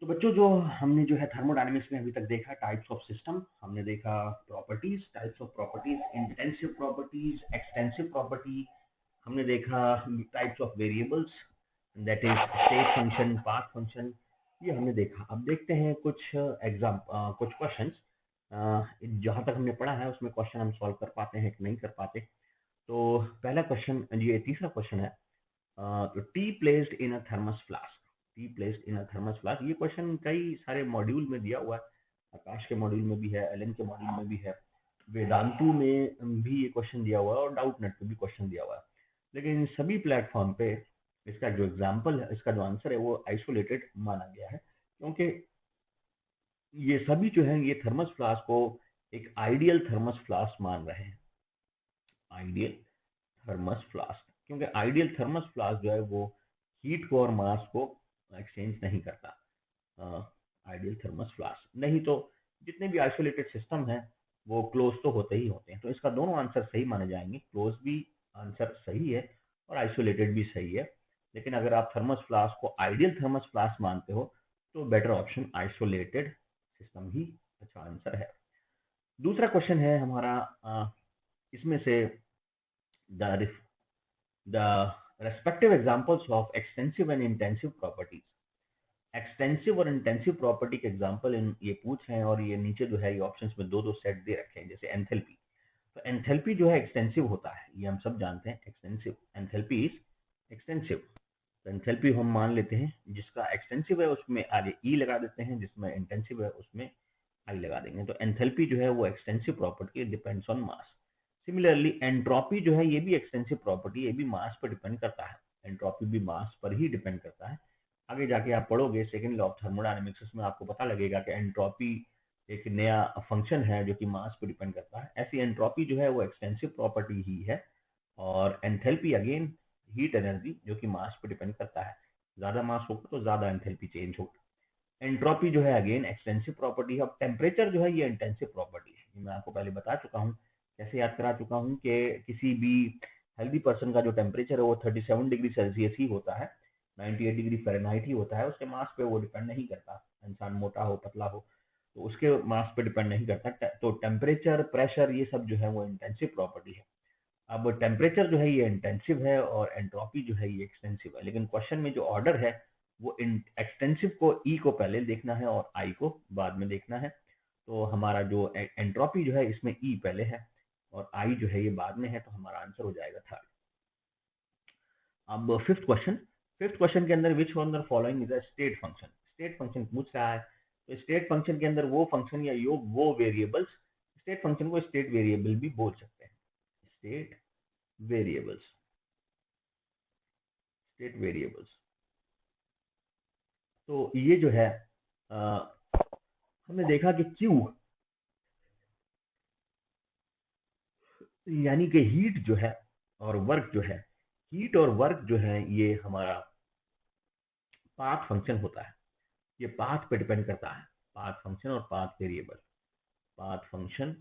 तो बच्चों जो हमने जो है थर्मोडायनेमिक्स में अभी तक देखा टाइप्स ऑफ सिस्टम, हमने देखा properties, types of properties, intensive properties, extensive property, हमने देखा types of variables that is state function, path function, ये हमने देखा। अब देखते हैं कुछ कुछ क्वेश्चंस जहां तक हमने पढ़ा है उसमें क्वेश्चन हम सॉल्व कर पाते हैं कि नहीं कर पाते। तो पहला क्वेश्चन, ये तीसरा क्वेश्चन है, T placed in a thermos flask, T placed in a thermos flask. ये क्वेश्चन कई सारे मॉड्यूल में दिया हुआ है, आकाश के मॉड्यूल में भी है, एलन के मॉड्यूल में भी है, वेदांतु में भी ये क्वेश्चन दिया हुआ है और डाउट नेट पे भी क्वेश्चन दिया हुआ है। लेकिन इन सभी प्लेटफॉर्म पे इसका जो एग्जाम्पल है, इसका जो आंसर है वो आइसोलेटेड माना गया है, क्योंकि ये सभी जो है ये थर्मस फ्लास्क को एक आइडियल थर्मस फ्लास्क मान रहे हैं, आइडियल थर्मस फ्लास्क, क्योंकि आइडियल थर्मस फ्लास्क जो है वो हीट को और मास को एक्सचेंज नहीं करता। आइडियल थर्मस फ्लास्क नहीं तो जितने भी आइसोलेटेड सिस्टम है वो क्लोज तो होते ही होते हैं। तो इसका दोनों आंसर सही माने जाएंगे, क्लोज भी आंसर सही है और आइसोलेटेड भी सही है। लेकिन अगर आप थर्मस फ्लास्क को आइडियल थर्मस फ्लास्क मानते हो तो बेटर ऑप्शन आइसोलेटेड सिस्टम ही अच्छा आंसर है। दूसरा क्वेश्चन है हमारा, इसमें से the the respective examples of extensive and intensive properties। Extensive और इंटेंसिव प्रॉपर्टी के एग्जांपल इन ये पूछ रहे हैं और ये नीचे जो है ये ऑप्शंस में दो दो सेट दे रखे हैं। जैसे एंथैल्पी, तो एंथैल्पी जो है एक्सटेंसिव होता है, ये हम सब जानते हैं, एक्सटेंसिव, एंथैल्पी इज एक्सटेंसिव। तो एंथैल्पी हम मान लेते हैं जिसका एक्सटेंसिव है उसमें आगे ई लगा देते हैं, जिसमें इंटेंसिव है उसमें आई लगा देंगे। तो एंथैल्पी जो है वो extensive property, depends on mass. Similarly entropy जो है ये भी एक्सटेंसिव प्रॉपर्टी, ये भी मास पर डिपेंड करता है, एंट्रोपी भी मास पर ही डिपेंड करता है। आगे जाके आप पढ़ोगे सेकंड लॉ ऑफ थर्मोडायनेमिक्स, उसमें आपको पता लगेगा कि एंट्रोपी एक नया फंक्शन है जो कि मास पर डिपेंड करता है। ऐसी एंट्रोपी जो है वो एक्सटेंसिव प्रॉपर्टी ही है, और एंथैल्पी अगेन हीट एनर्जी जो कि मास पर डिपेंड करता है, ज्यादा मास होगा तो ज्यादा एंथैल्पी चेंज होगा। एंट्रोपी जो है अगेन एक्सटेंसिव प्रॉपर्टी है। अब टेम्परेचर जो है ये इंटेंसिव प्रॉपर्टी है, ये मैं आपको पहले बता चुका हूँ, कैसे याद करा चुका हूँ कि किसी भी हेल्दी पर्सन का जो टेम्परेचर है वो 37 डिग्री सेल्सियस ही होता है, 98 डिग्री फ़ारेनहाइट ही होता है, उसके मास पे वो डिपेंड नहीं करता। इंसान मोटा हो पतला हो तो उसके मास पे डिपेंड नहीं करता। तो टेम्परेचर, प्रेशर, ये सब जो है वो इंटेंसिव प्रॉपर्टी है। अब टेम्परेचर जो है ये इंटेंसिव है और एंट्रोपी जो है ये एक्सटेंसिव है, लेकिन क्वेश्चन में जो ऑर्डर है वो एक्सटेंसिव को ई को पहले देखना है और आई को बाद में देखना है। तो हमारा जो एंट्रोपी जो है इसमें ई पहले है और आई जो है ये बाद में है, तो हमारा आंसर हो जाएगा थर्ड। अब फिफ्थ क्वेश्चन, फिफ्थ क्वेश्चन के अंदर which one the following is a state function, state function पूछ रहा है। तो स्टेट फंक्शन के अंदर वो फंक्शन या योग, वो वेरिएबल्स, स्टेट फंक्शन को स्टेट वेरिएबल भी बोल सकते हैं, स्टेट वेरिएबल्स, स्टेट वेरिएबल्स। तो ये जो है हमने देखा कि Q यानी कि हीट जो है और वर्क जो है, हीट और वर्क जो है ये हमारा पाथ फंक्शन होता है, ये पाथ पे डिपेंड करता है, पाथ फंक्शन और पाथ वेरिएबल, पाथ फंक्शन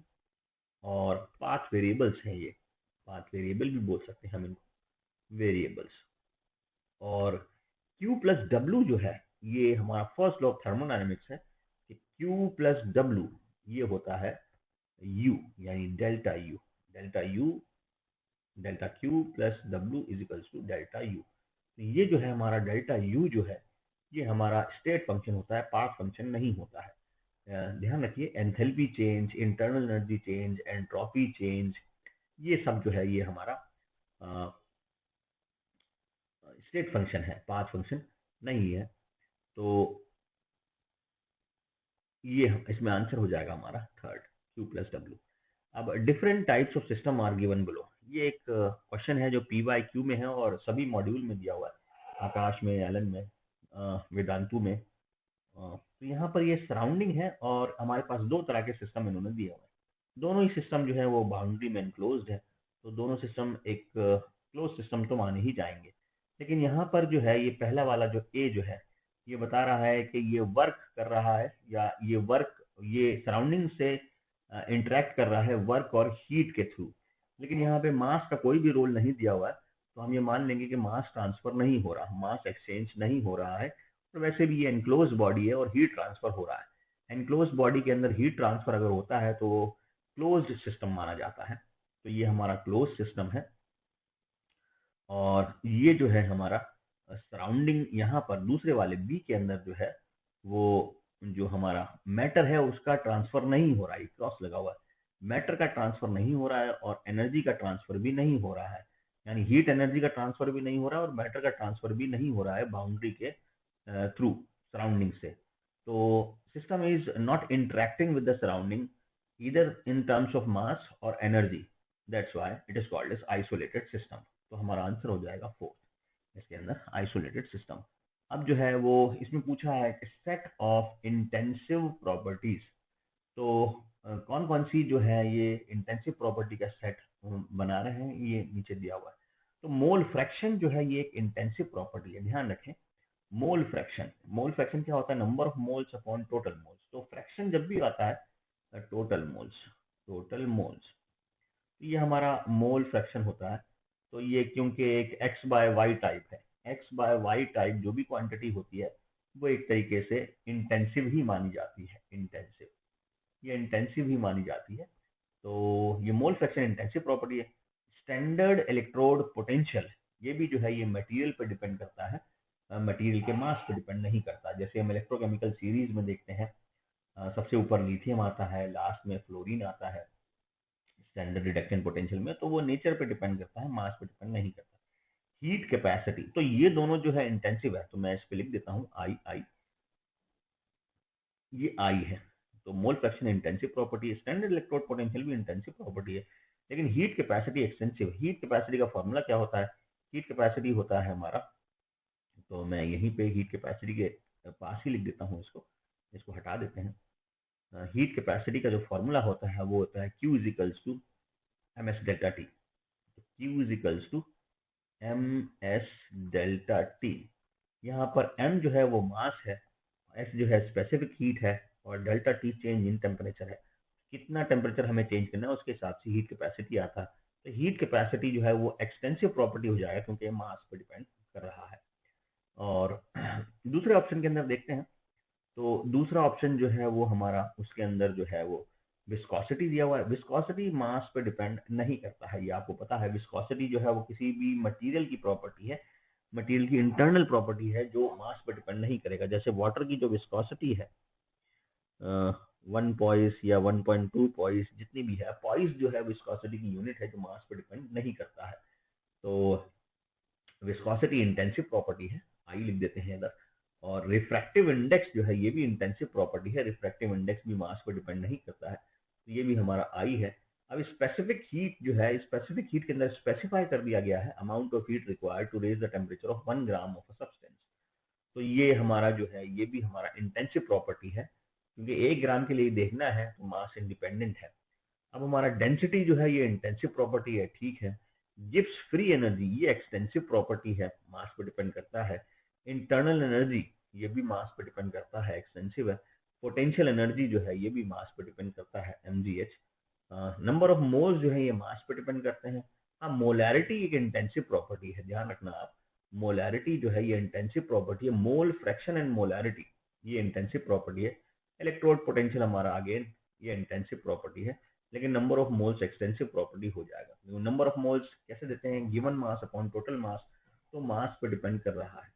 और पाथ वेरिएबल्स हैं ये, पाथ वेरिएबल भी बोल सकते हैं हम इनको, वेरिएबल्स। और Q प्लस डब्ल्यू जो है ये हमारा फर्स्ट लॉ ऑफ थर्मोडायनेमिक्स है कि Q प्लस डब्ल्यू ये होता है U, यानी delta U, delta U, delta Q plus W is equals to delta U। तो ये जो है हमारा डेल्टा U जो है ये हमारा स्टेट फंक्शन होता है, पाथ फंक्शन नहीं होता है। ध्यान रखिए, enthalpy change, internal energy change, entropy change, ये सब जो है ये हमारा स्टेट फंक्शन है, पाथ फंक्शन नहीं है। तो ये इसमें आंसर हो जाएगा हमारा थर्ड, Q प्लस डब्ल्यू। अब different types of system are given below, ये एक क्वेश्चन है जो PYQ में है और सभी मॉड्यूल में दिया हुआ है, आकाश में, एलन में, वेदांतु में। तो यहाँ पर ये सराउंडिंग है और हमारे पास दो तरह के सिस्टम इन्होंने दिए हुए हैं, दोनों ही सिस्टम जो है वो बाउंड्री में इनक्लोज्ड है, तो दोनों सिस्टम एक क्लोज सिस्टम तो माने ही जाएंगे। लेकिन यहाँ पर जो है ये पहला वाला जो ए जो है ये बता रहा है कि ये वर्क कर रहा है, या ये वर्क ये सराउंडिंग से इंटरेक्ट कर रहा है वर्क और हीट के थ्रू, लेकिन यहाँ पे मास का कोई भी रोल नहीं दिया हुआ है, तो हम ये मान लेंगे कि मास ट्रांसफर नहीं हो रहा, मास एक्सचेंज नहीं हो रहा है, और वैसे भी ये एनक्लोज बॉडी है और हीट ट्रांसफर हो रहा है। एनक्लोज बॉडी के अंदर हीट ट्रांसफर अगर होता है तो क्लोज्ड सिस्टम माना जाता है। तो ये हमारा क्लोज सिस्टम है और ये जो है हमारा सराउंडिंग यहाँ पर दूसरे वाले बी के अंदर जो है वो जो हमारा मैटर है उसका ट्रांसफर नहीं हो रहा है, क्रॉस लगा हुआ है, मैटर का ट्रांसफर नहीं हो रहा है और एनर्जी का ट्रांसफर भी नहीं हो रहा है, यानी हीट एनर्जी का ट्रांसफर भी नहीं हो रहा है और मैटर का ट्रांसफर भी नहीं हो रहा है बाउंड्री के थ्रू सराउंडिंग से। तो system is not interacting with the surrounding either in terms of mass or energy, that's why it is called as isolated system। तो हमारा आंसर हो जाएगा फोर्थ इसके अंदर, आइसोलेटेड सिस्टम। अब जो है वो इसमें पूछा है सेट ऑफ इंटेंसिव प्रॉपर्टीज। तो कौन कौन सी जो है ये इंटेंसिव प्रॉपर्टी का सेट बना रहे हैं, ये नीचे दिया हुआ है। तो मोल फ्रैक्शन जो है ये एक इंटेंसिव प्रॉपर्टी है, ध्यान रखें। मोल फ्रैक्शन क्या होता है, number of moles upon total moles. तो फ्रैक्शन जब भी आता है टोटल मोल्स, ये हमारा मोल फ्रैक्शन होता है। तो ये क्योंकि एक x बाय वाई टाइप है, x बाय वाई टाइप जो भी क्वांटिटी होती है वो एक तरीके से इंटेंसिव ही मानी जाती है, ये इंटेंसिव ही मानी जाती है। तो ये मोल फ्रैक्शन इंटेंसिव प्रॉपर्टी है। स्टैंडर्ड इलेक्ट्रोड पोटेंशियल, ये भी जो है ये मटेरियल पर डिपेंड करता है, मटेरियल के मास पर डिपेंड नहीं करता। जैसे हम इलेक्ट्रोकेमिकल सीरीज में देखते हैं, सबसे ऊपर लिथियम आता है, लास्ट में फ्लोरीन आता है स्टैंडर्ड रिडक्शन पोटेंशियल में, तो वो नेचर पे डिपेंड करता है, मास पे डिपेंड नहीं करता। हीट कैपेसिटी, तो ये दोनों जो है इंटेंसिव है, तो मैं इस पे लिख देता हूँ आई, ये आई है। तो मोल फ्रैक्शन इंटेंसिव प्रॉपर्टी है, स्टैंडर्ड इलेक्ट्रोड पोटेंशियल भी इंटेंसिव प्रॉपर्टी है, लेकिन heat capacity extensive. Heat capacity का फॉर्मूला क्या होता है, हीट कैपेसिटी होता है हमारा, तो मैं यहीं पे हीट कैपेसिटी के पास ही लिख देता हूँ, इसको हटा देते हैं। हीट कैपेसिटी का जो फॉर्मूला होता है वो होता है Q is equals to M S delta T. Q is equals to M S delta T. यहाँ पर m जो है वो मास है, s जो है स्पेसिफिक हीट है और delta T change in temperature है। कितना टेम्परेचर हमें चेंज करना है उसके हिसाब से हीट कैपेसिटी आता है। तो हीट कैपेसिटी जो है वो एक्सटेंसिव प्रॉपर्टी हो जाएगा क्योंकि मास पर डिपेंड कर रहा है। और दूसरे ऑप्शन के अंदर देखते हैं, तो दूसरा ऑप्शन जो है वो हमारा, उसके अंदर जो है वो विस्कोसिटी दिया हुआ है। विस्कोसिटी मास पे डिपेंड नहीं करता है, ये आपको पता है। विस्कोसिटी जो है वो किसी भी मटेरियल की प्रॉपर्टी है, मटेरियल की इंटरनल प्रॉपर्टी है जो मास पे डिपेंड नहीं करेगा। जैसे वाटर की जो विस्कोसिटी है 1 पॉइस या 1.2 पॉइस जितनी भी है, पॉइस जो है विस्कोसिटी की यूनिट है जो मास पे डिपेंड नहीं करता है। तो विस्कोसिटी इंटेंसिव प्रॉपर्टी है, आई लिख देते हैं इधर। और रिफ्रैक्टिव इंडेक्स जो है ये भी इंटेंसिव प्रॉपर्टी है, रिफ्रैक्टिव इंडेक्स भी मास पर डिपेंड नहीं करता है, तो ये भी हमारा आई है। अब स्पेसिफिक हीट जो है, स्पेसिफिक हीट के अंदर स्पेसिफाई कर दिया गया है amount of heat required to raise the temperature of 1 gram of a substance. तो ये हमारा जो है ये भी हमारा इंटेंसिव प्रॉपर्टी है, क्योंकि 1 ग्राम के लिए देखना है तो मास इंडिपेंडेंट है। अब हमारा डेंसिटी जो है ये इंटेंसिव प्रॉपर्टी है, ठीक है। गिब्स फ्री एनर्जी, ये एक्सटेंसिव प्रॉपर्टी है, मास पर डिपेंड करता है। इंटरनल एनर्जी, ये भी मास पर डिपेंड करता है, एक्सटेंसिव है। पोटेंशियल एनर्जी जो है ये भी मास पर डिपेंड करता है, mgh। नंबर ऑफ मोल्स जो है ये मास पर डिपेंड करते हैं। हाँ, मोलैरिटी एक इंटेंसिव प्रॉपर्टी है, ध्यान रखना आप। मोलैरिटी जो है ये इंटेंसिव प्रॉपर्टी है। मोल फ्रैक्शन एंड मोलैरिटी ये इंटेंसिव प्रॉपर्टी है। इलेक्ट्रोड पोटेंशियल हमारा अगेन ये इंटेंसिव प्रॉपर्टी है, लेकिन number of moles extensive property हो जाएगा। नंबर ऑफ मोल्स कैसे देते हैं, given mass upon total mass, तो मास पे डिपेंड कर रहा है।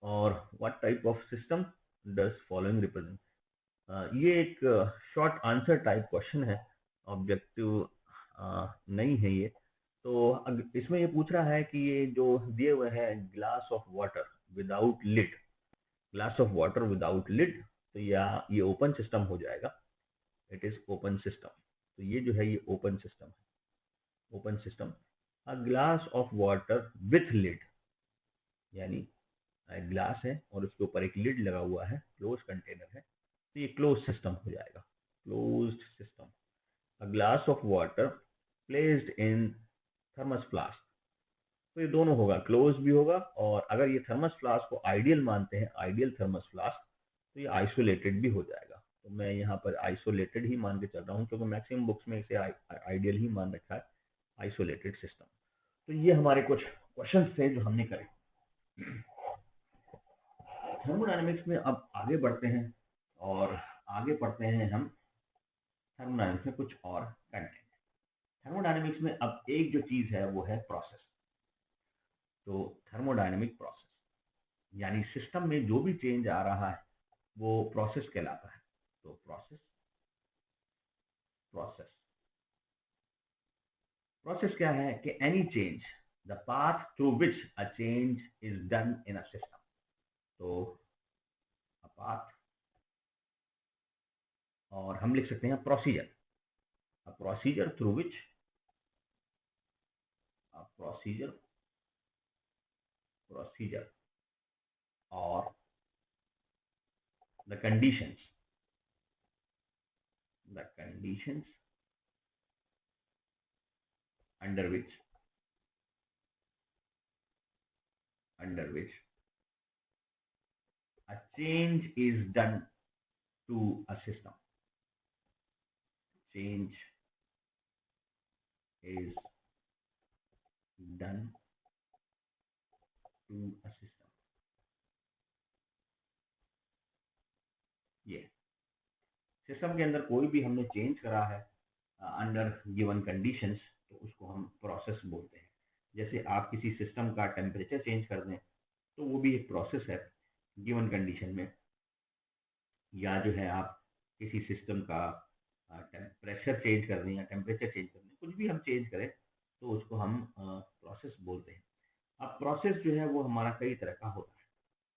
और what type of system does following represent, ये एक शॉर्ट आंसर टाइप क्वेश्चन है, ऑब्जेक्टिव नहीं है ये। तो इसमें ये पूछ रहा है कि ये जो दिए हुए हैं glass of water without lid, glass of water without lid, तो ये ओपन सिस्टम हो जाएगा, इट इज ओपन सिस्टम। तो ये जो है ये ओपन सिस्टम है, open system. A glass of water with lid, यानी ग्लास है और उसके ऊपर एक लिड लगा हुआ है, क्लोज कंटेनर है, तो ये क्लोज सिस्टम हो जाएगा, closed system. A glass of water placed in thermos flask, तो ये दोनों होगा, क्लोज भी होगा, और अगर ये थर्मस फ्लास्क को आइडियल मानते हैं, आइडियल थर्मस फ्लास्क, तो ये आइसोलेटेड भी हो जाएगा। तो मैं यहाँ पर आइसोलेटेड ही मान के चल रहा हूँ, क्योंकि मैक्सिमम बुक्स में इसे आइडियल ही मान रखा है, आइसोलेटेड सिस्टम। तो ये हमारे कुछ क्वेश्चन थे जो हमने करे। थर्मोडायनेमिक्स में अब आगे बढ़ते हैं और आगे पढ़ते हैं हम थर्मोडायनेमिक्स में कुछ और कंटेंट। थर्मोडायनेमिक्स में अब एक जो चीज है वो है प्रोसेस। तो थर्मोडायनेमिक प्रोसेस यानी सिस्टम में जो भी चेंज आ रहा है वो प्रोसेस कहलाता है। तो प्रोसेस प्रोसेस प्रोसेस क्या है कि any change the path through which a change is done in a system. तो अ पाथ, और हम लिख सकते हैं procedure, a procedure through which, a procedure और the conditions under which a change is done to a system. Change is done to a system. ये system के अंदर कोई भी हमने चेंज करा है अंडर गिवन कंडीशंस तो उसको हम प्रोसेस बोलते हैं। जैसे आप किसी सिस्टम का टेम्परेचर चेंज कर दें तो वो भी एक प्रोसेस है गिवन कंडीशन में, या जो है आप किसी सिस्टम का प्रेशर चेंज कर दें या टेम्परेचर चेंज कर दें, कुछ भी हम चेंज करें तो उसको हम प्रोसेस बोलते हैं। अब प्रोसेस जो है वो हमारा कई तरह का होता है।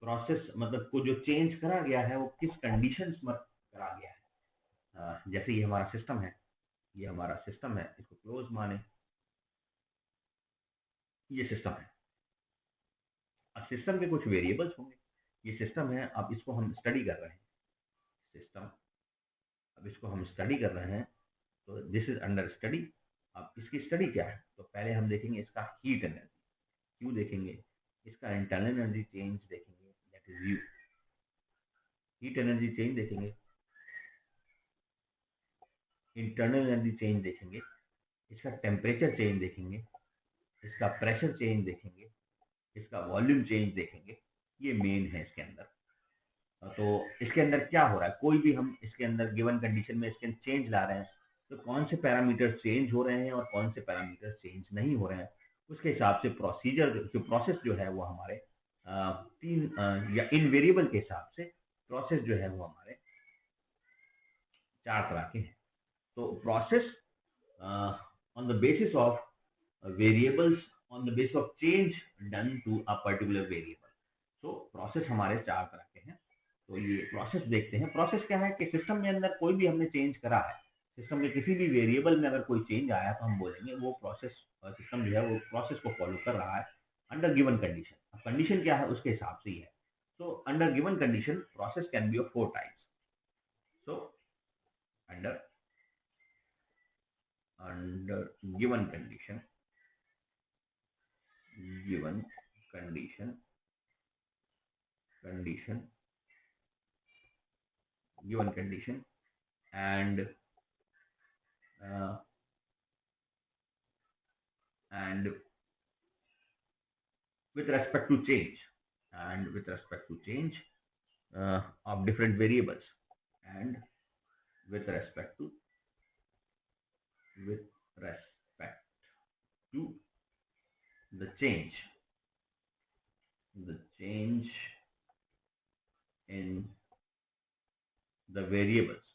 प्रोसेस मतलब को जो चेंज करा गया है वो किस कंडीशंस में करा गया है। जैसे ये हमारा सिस्टम है, ये हमारा सिस्टम है, इसको क्लोज माने, ये सिस्टम है। अब सिस्टम के कुछ वेरिएबल्स होंगे, ये सिस्टम है, अब इसको हम स्टडी कर रहे हैं। सिस्टम, अब इसको हम स्टडी कर रहे हैं तो दिस इज अंडर स्टडी। अब इसकी स्टडी क्या है तो पहले हम देखेंगे इसका हीट एनर्जी। क्यों देखेंगे? इसका इंटरनल एनर्जी चेंज देखेंगे, that is you. Heat energy change देखेंगे, इंटरनल एनर्जी चेंज देखेंगे, इसका टेम्परेचर चेंज देखेंगे, इसका प्रेशर चेंज देखेंगे, इसका वॉल्यूम चेंज देखेंगे। ये मेन है इसके अंदर। तो इसके अंदर क्या हो रहा है, कोई भी हम इसके अंदर गिवन कंडीशन में इसके अंदर चेंज ला रहे हैं तो कौन से पैरामीटर चेंज हो रहे हैं और कौन से पैरामीटर चेंज नहीं हो रहे हैं, उसके हिसाब से प्रोसीजर जो प्रोसेस जो है वो हमारे तीन या इन वेरिएबल के हिसाब से प्रोसेस जो है वो हमारे चार तरह के हैं। तो process on the basis of variables, on the basis of change done to a particular variable. तो प्रोसेस हमारे चार तरह के हैं। तो ये प्रोसेस देखते हैं। प्रोसेस क्या है कि सिस्टम में अंदर कोई भी हमने चेंज करा है, सिस्टम में किसी भी वेरिएबल में अगर कोई चेंज आया तो हम बोलेंगे वो प्रोसेस, सिस्टम जो है वो प्रोसेस को फॉलो कर रहा है अंडर गिवन कंडीशन। अब कंडीशन क्या है उसके हिसाब से ही है। तो under given condition process can B of 4 types. So under given condition given condition given condition and with respect to change of different variables, and with respect to the change in the variables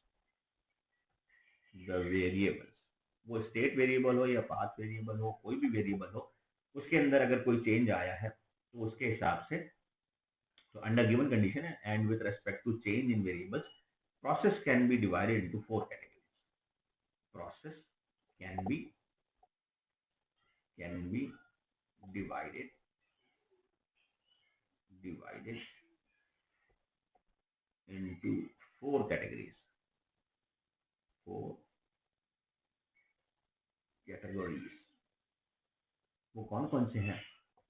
वो state variable हो या path variable हो, कोई भी variable हो, उसके अंदर अगर कोई चेंज आया है तो उसके हिसाब से, तो under given condition and with respect to change in variables, process can be divided into 4 categories. Process can be divided into 4 categories। वो कौन कौन से हैं?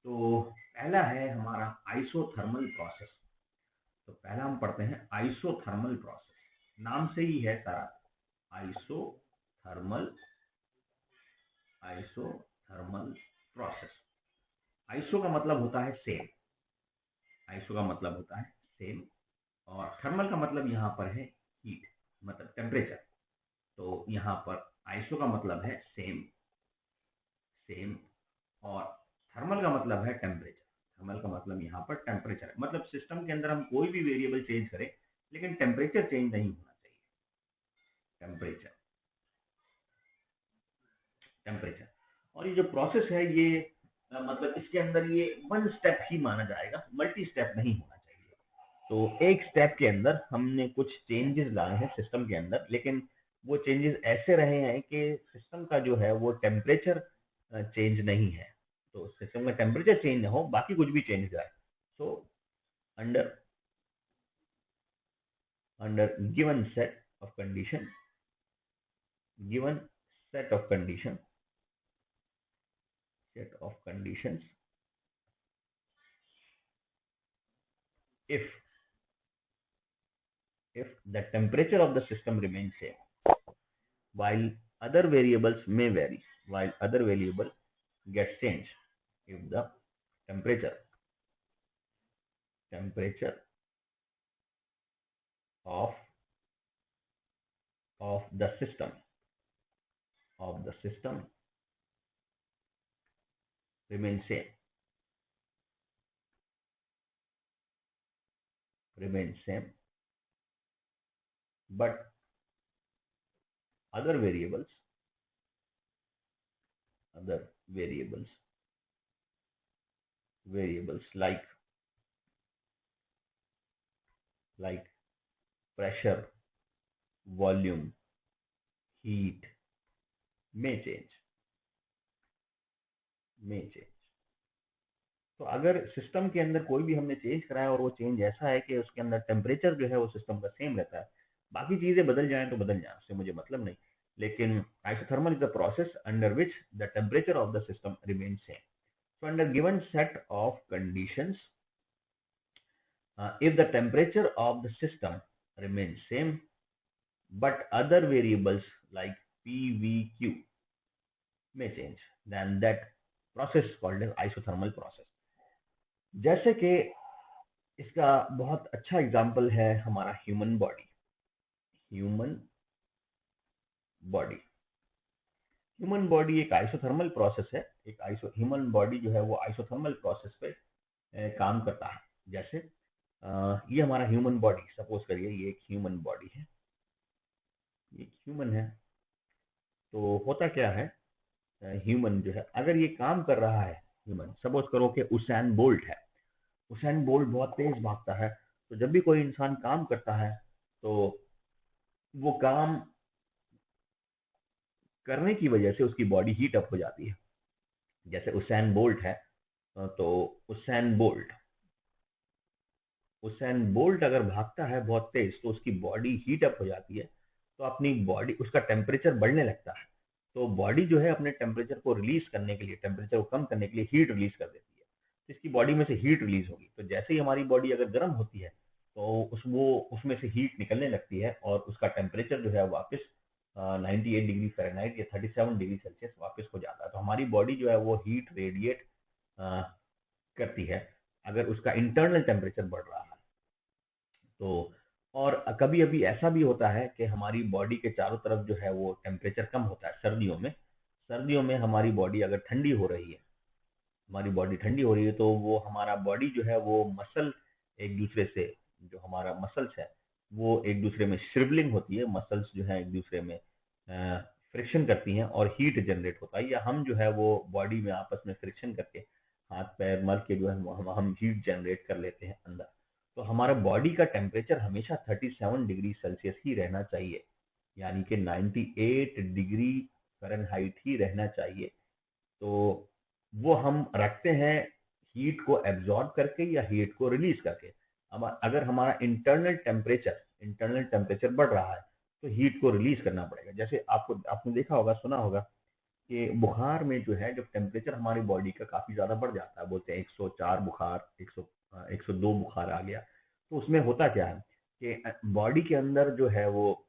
तो पहला है हमारा आइसोथर्मल प्रोसेस। तो पहला हम पढ़ते हैं आइसोथर्मल प्रोसेस। नाम से ही है सारा, आइसोथर्मल प्रोसेस। आइसो का मतलब होता है सेम, आइसो का मतलब होता है सेम, और थर्मल का मतलब यहाँ पर है हीट, मतलब टेम्परेचर। तो यहाँ पर आइसो का मतलब है सेम, सेम, और थर्मल का मतलब है टेम्परेचर। थर्मल का मतलब यहाँ पर टेम्परेचर है, मतलब सिस्टम के अंदर हम कोई भी वेरिएबल चेंज करें लेकिन टेम्परेचर चेंज नहीं होना चाहिए। Temperature, temperature. और ये जो प्रोसेस है ये मतलब इसके अंदर ये वन स्टेप ही माना जाएगा, मल्टी स्टेप नहीं होना चाहिए। तो एक स्टेप के अंदर हमने कुछ चेंजेस लाए हैं सिस्टम के अंदर, लेकिन वो चेंजेस ऐसे रहे हैं कि सिस्टम का जो है वो टेम्परेचर चेंज नहीं है। तो सिस्टम का टेम्परेचर चेंज ना हो, बाकी कुछ भी चेंज जाए। So under given set of condition, given set of condition, set of conditions, if the temperature of the system remains same while other variables may vary, while other variable gets changed, if the temperature of the system remains same, but other variables like pressure, volume, heat may change. तो अगर system के अंदर कोई भी हमने change कराया और वो चेंज ऐसा है कि उसके अंदर टेम्परेचर जो है वो सिस्टम का सेम रहता है, बाकी चीजें बदल जाएं तो बदल जाएं, उससे मुझे मतलब नहीं। लेकिन isothermal is the process under which the temperature of the system remain same. So under given set of conditions, if the temperature of the system remains same but other variables like P, V, Q may change, then that process is called as isothermal process. जैसे कि इसका बहुत अच्छा example है हमारा human body. Human body एक isothermal process है। Human body जो है वो आइसोथर्मल प्रोसेस पे काम करता है। जैसे ये हमारा ह्यूमन बॉडी, सपोज करिए ये एक ह्यूमन बॉडी है, ये ह्यूमन है। तो होता क्या है, ह्यूमन जो है अगर ये काम कर रहा है, ह्यूमन सपोज करो कि उसैन बोल्ट है, उसैन बोल्ट बहुत तेज भागता है। तो जब भी कोई इंसान काम करता है तो वो काम करने की वजह से उसकी बॉडी हीट अप हो जाती है। जैसे उसैन बोल्ट है, तो उसैन बोल्ट अगर भागता है बहुत तेज तो उसकी बॉडी हीट अप हो जाती है, तो अपनी बॉडी, उसका टेम्परेचर बढ़ने लगता है। तो बॉडी जो है अपने टेम्परेचर को रिलीज करने के लिए, टेम्परेचर को कम करने के लिए हीट रिलीज कर देती है। तो इसकी बॉडी में से हीट रिलीज होगी, तो जैसे ही हमारी बॉडी अगर गर्म होती है तो उसमें से हीट निकलने लगती है और उसका टेम्परेचर जो है वापस 98 डिग्री फ़ारेनहाइट या 37 डिग्री सेल्सियस वापस हो जाता है। तो हमारी बॉडी जो है वो हीट रेडिएट करती है अगर उसका इंटरनल टेम्परेचर बढ़ रहा है। तो और कभी अभी ऐसा भी होता है कि हमारी बॉडी के चारों तरफ जो है वो टेम्परेचर कम होता है। सर्दियों में हमारी बॉडी अगर ठंडी हो रही है, तो वो हमारा बॉडी जो है वो मसल एक दूसरे से, जो हमारा मसल्स है वो एक दूसरे में श्रिवलिंग होती है, मसल्स जो है एक दूसरे में फ्रिक्शन करती हैं और हीट जनरेट होता है, या हम जो है वो बॉडी में आपस में फ्रिक्शन करके हाथ पैर मल के जो है हम हीट जनरेट कर लेते हैं अंदर। तो हमारा बॉडी का टेम्परेचर हमेशा 37 डिग्री सेल्सियस ही रहना चाहिए, यानी कि 98 डिग्री फ़ारेनहाइट ही रहना चाहिए। तो वो हम रखते हैं हीट को एब्जॉर्ब करके या हीट को रिलीज करके। अब अगर हमारा इंटरनल टेम्परेचर बढ़ रहा है तो हीट को रिलीज करना पड़ेगा। जैसे आपने देखा होगा, सुना होगा कि बुखार में जो है जब टेम्परेचर हमारी बॉडी का काफी ज्यादा बढ़ जाता है, बोलते हैं 104 बुखार, 102 बुखार आ गया, तो उसमें होता क्या है कि बॉडी के अंदर जो है वो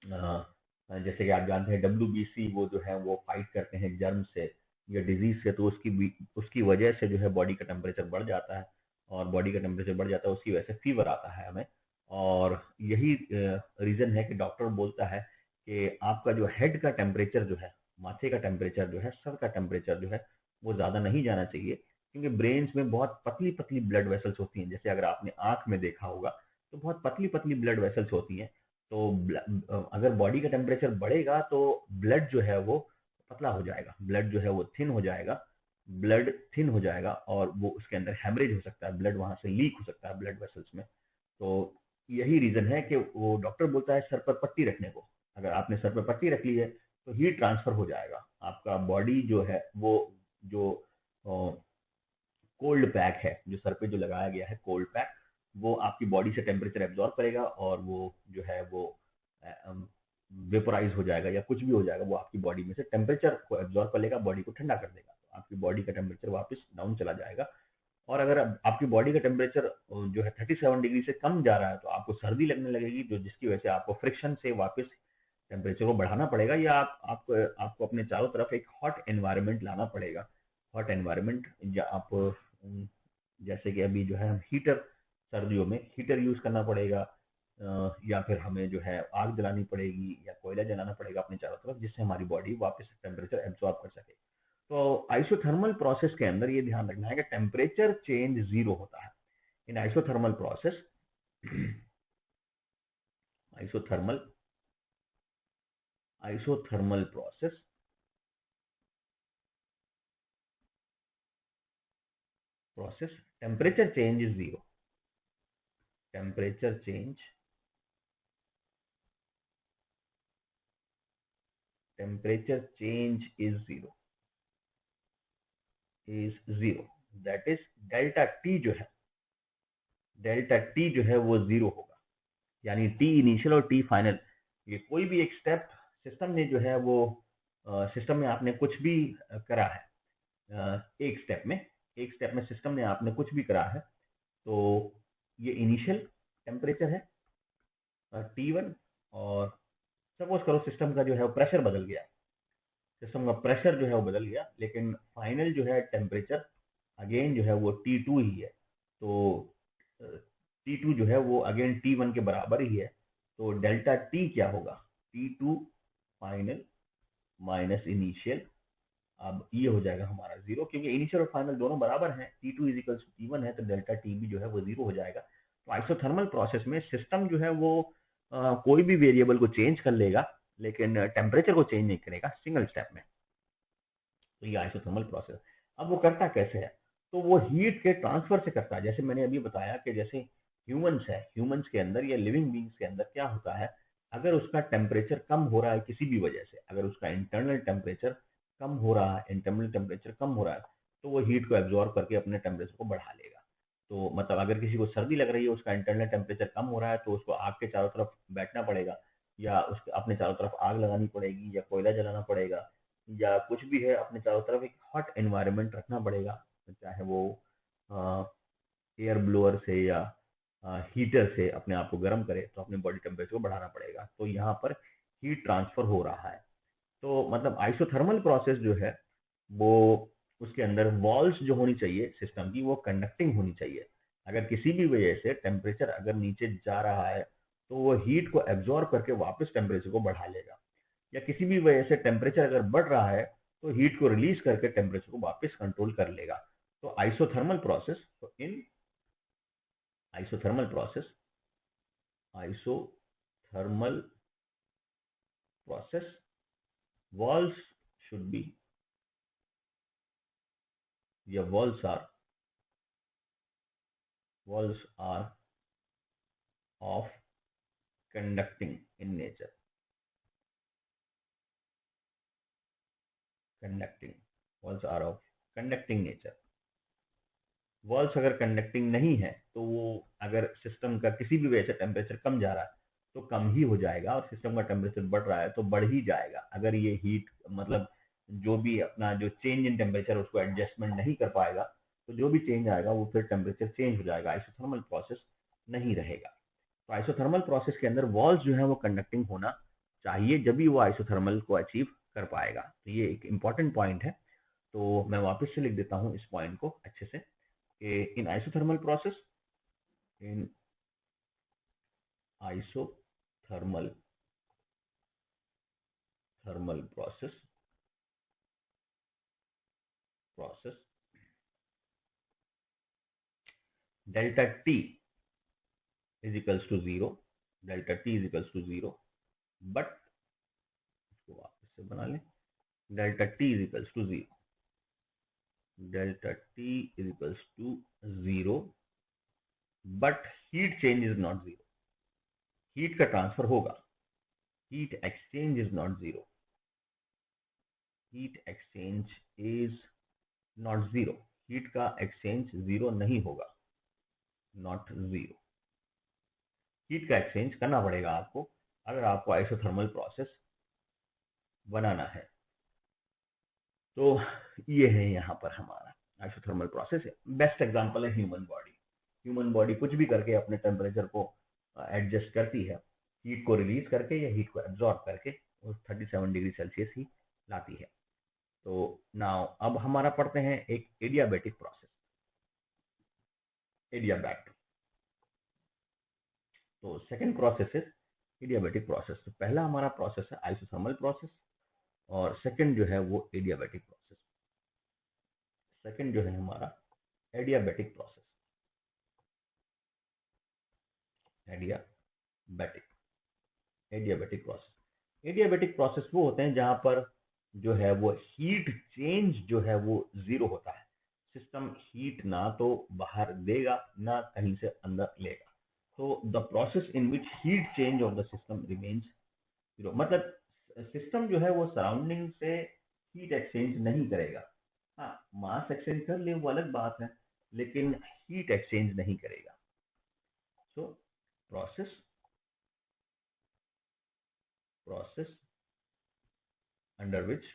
जैसे कि आप जानते हैं WBC वो जो है वो फाइट करते हैं जर्म से या डिजीज से, तो उसकी वजह से जो है बॉडी का टेम्परेचर बढ़ जाता है और बॉडी का टेम्परेचर बढ़ जाता है, उसकी वजह से फीवर आता है हमें। और यही रीजन है कि डॉक्टर बोलता है कि आपका जो हेड का टेम्परेचर जो है, माथे का टेम्परेचर जो है, सर का टेम्परेचर जो है, वो ज्यादा नहीं जाना चाहिए, क्योंकि ब्रेन्स में बहुत पतली पतली ब्लड वेसल्स होती हैं। जैसे अगर आपने आंख में देखा होगा तो बहुत पतली पतली ब्लड वेसल्स होती हैं। तो अगर बॉडी का टेम्परेचर बढ़ेगा तो ब्लड जो है वो पतला हो जाएगा, ब्लड जो है वो थिन हो जाएगा, ब्लड थिन हो जाएगा और वो उसके अंदर हेमरेज हो सकता है, ब्लड वहां से लीक हो सकता है ब्लड वेसल्स में। तो यही रीजन है कि वो डॉक्टर बोलता है सर पर पट्टी रखने को। अगर आपने सर पर पट्टी रख ली है तो हीट ट्रांसफर हो जाएगा, आपका बॉडी जो है वो जो कोल्ड पैक है, जो सर पे जो लगाया गया है कोल्ड पैक, वो आपकी बॉडी से टेम्परेचर एब्जॉर्ब करेगा और वो जो है वो वेपोराइज हो जाएगा या कुछ भी हो जाएगा, वो आपकी बॉडी में से टेम्परेचर को एब्जॉर्ब कर लेगा, बॉडी को ठंडा कर देगा, तो आपकी बॉडी का टेम्परेचर वापस डाउन चला जाएगा। और अगर आपकी बॉडी का टेम्परेचर जो है 37 डिग्री से कम जा रहा है तो आपको सर्दी लगने लगेगी, जो जिसकी वजह से आपको फ्रिक्शन से वापस टेम्परेचर को बढ़ाना पड़ेगा, या आपको अपने चारों तरफ एक हॉट एनवायरनमेंट लाना पड़ेगा। हॉट एनवायरनमेंट, या आप जैसे कि अभी जो है हम हीटर, सर्दियों में हीटर यूज करना पड़ेगा, या फिर हमें जो है आग जलानी पड़ेगी या कोयला जलाना पड़ेगा अपने चारों तरफ, जिससे हमारी बॉडी वापस टेम्परेचर एब्जॉर्ब कर सके। तो आइसोथर्मल प्रोसेस के अंदर ये ध्यान रखना है कि टेम्परेचर चेंज जीरो होता है in isothermal process. Isothermal process temperature change is zero. Temperature change is zero, that is delta T जो है, डेल्टा टी जो है वो जीरो होगा, यानी टी इनिशियल और टी फाइनल, ये कोई भी एक स्टेप सिस्टम ने जो है वो सिस्टम में आपने कुछ भी करा है, एक स्टेप में सिस्टम ने आपने कुछ भी करा है, तो ये इनिशियल टेम्परेचर है T1, और सपोज करो सिस्टम का जो है प्रेशर बदल गया, सिस्टम का प्रेशर जो है वो बदल गया, लेकिन फाइनल जो है टेम्परेचर अगेन जो है वो T2 ही है। तो T2 जो है वो अगेन T1 के बराबर ही है। तो डेल्टा T क्या होगा, T2 फाइनल माइनस इनिशियल। अब ये हो जाएगा हमारा जीरो, क्योंकि इनिशियल और फाइनल दोनों बराबर हैं, T2 is equal to T1 है, तो डेल्टा T भी जो है वो जीरो हो जाएगा। तो आइसोथर्मल प्रोसेस में सिस्टम जो है वो कोई भी वेरिएबल को चेंज कर लेगा, लेकिन टेम्परेचर को चेंज नहीं करेगा सिंगल स्टेप में। तो ये आइसोथर्मल प्रोसेस। अब वो करता कैसे है, तो वो हीट के ट्रांसफर से करता है। जैसे मैंने अभी बताया कि जैसे ह्यूमंस है, ह्यूमंस के अंदर या लिविंग बींग्स के अंदर क्या होता है, अगर उसका टेम्परेचर कम हो रहा है किसी भी वजह से, अगर उसका इंटरनल टेम्परेचर कम हो रहा है, इंटरनल टेम्परेचर कम हो रहा है, तो वो हीट को एब्जॉर्ब करके अपने टेम्परेचर को बढ़ा लेगा। तो मतलब अगर किसी को सर्दी लग रही है, उसका इंटरनल टेम्परेचर कम हो रहा है, तो उसको आग के चारों तरफ बैठना पड़ेगा, या उसके अपने चारों तरफ आग लगानी पड़ेगी, या कोयला जलाना पड़ेगा, या कुछ भी है, अपने चारों तरफ एक हॉट एनवायरनमेंट रखना पड़ेगा, चाहे वो एयर ब्लोअर से या हीटर से अपने आप को गर्म करे, तो अपने बॉडी टेम्परेचर को बढ़ाना पड़ेगा। तो यहाँ पर हीट ट्रांसफर हो रहा है। तो मतलब आइसोथर्मल प्रोसेस जो है वो, उसके अंदर वॉल्स जो होनी चाहिए सिस्टम की, वो कंडक्टिंग होनी चाहिए। अगर किसी भी वजह से टेम्परेचर अगर नीचे जा रहा है, तो वो हीट को एब्जॉर्ब करके वापस टेम्परेचर को बढ़ा लेगा, या किसी भी वजह से टेम्परेचर अगर बढ़ रहा है तो हीट को रिलीज करके टेम्परेचर को वापस कंट्रोल कर लेगा। तो आइसोथर्मल प्रोसेस, तो in isothermal process walls should be, या walls are of conducting in nature, walls are of conducting nature। Walls अगर कंडक्टिंग नहीं है, तो वो अगर सिस्टम का किसी भी वजह से टेम्परेचर कम जा रहा है तो कम ही हो जाएगा, और सिस्टम का टेम्परेचर बढ़ रहा है तो बढ़ ही जाएगा। अगर ये हीट मतलब जो भी अपना जो चेंज इन टेम्परेचर उसको एडजस्टमेंट नहीं कर पाएगा, तो जो भी चेंज आएगा वो फिर टेम्परेचर चेंज हो जाएगा, आइसोथर्मल प्रोसेस नहीं रहेगा। तो आइसोथर्मल प्रोसेस के अंदर वॉल्स जो है वो कंडक्टिंग होना चाहिए, जब भी वो आइसोथर्मल को अचीव कर पाएगा। तो ये एक इंपॉर्टेंट पॉइंट है। तो मैं वापस से लिख देता हूँ इस पॉइंट को अच्छे से, in isothermal process, in isothermal process delta T is equals to 0, delta T is equals to 0, but इसको वापस से बना लें, delta T is equals to 0, delta T is equals to 0, but heat change is not 0. Heat का transfer होगा, heat exchange is not 0. heat exchange is not 0. Heat का exchange 0 नहीं होगा, not 0. हीट का एक्सचेंज करना पड़ेगा आपको अगर आपको आइसोथर्मल प्रोसेस बनाना है। तो ये है यहाँ पर हमारा आइसोथर्मल प्रोसेस है। बेस्ट एग्जांपल है ह्यूमन बॉडी। ह्यूमन बॉडी कुछ भी करके अपने टेम्परेचर को एडजस्ट करती है, हीट को रिलीज करके या हीट को एब्जॉर्ब करके 37 डिग्री सेल्सियस ही लाती है। तो नाउ अब हमारा पढ़ते हैं एक एडियाबैटिक प्रोसेस, एडियाबैट। तो second process is adiabatic process. तो पहला हमारा प्रोसेस है आइसोथर्मल प्रोसेस और सेकंड जो है वो एडियाबैटिक प्रोसेस। सेकंड जो है हमारा adiabatic process, adiabatic process. Adiabatic process वो होते हैं जहां पर जो है वो हीट चेंज जो है वो 0 होता है। सिस्टम हीट ना तो बाहर देगा ना कहीं से अंदर लेगा। तो the process in which heat change of the system remains 0, मतलब सिस्टम जो है वो सराउंडिंग से हीट एक्सचेंज नहीं करेगा। हाँ, मास एक्सचेंज कर ले वो अलग बात है, लेकिन हीट एक्सचेंज नहीं करेगा। So process under which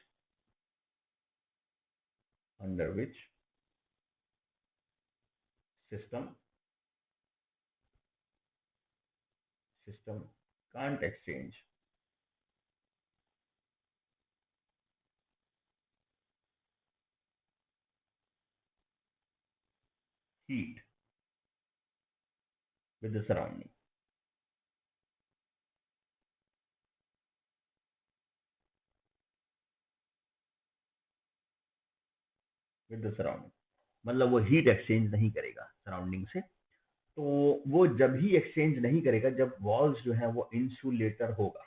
system can't exchange heat with the surrounding. with the surrounding मतलब वो हीट एक्सचेंज नहीं करेगा सराउंडिंग से। तो वो जब ही एक्सचेंज नहीं करेगा जब वॉल्स जो है वो इंसुलेटर होगा।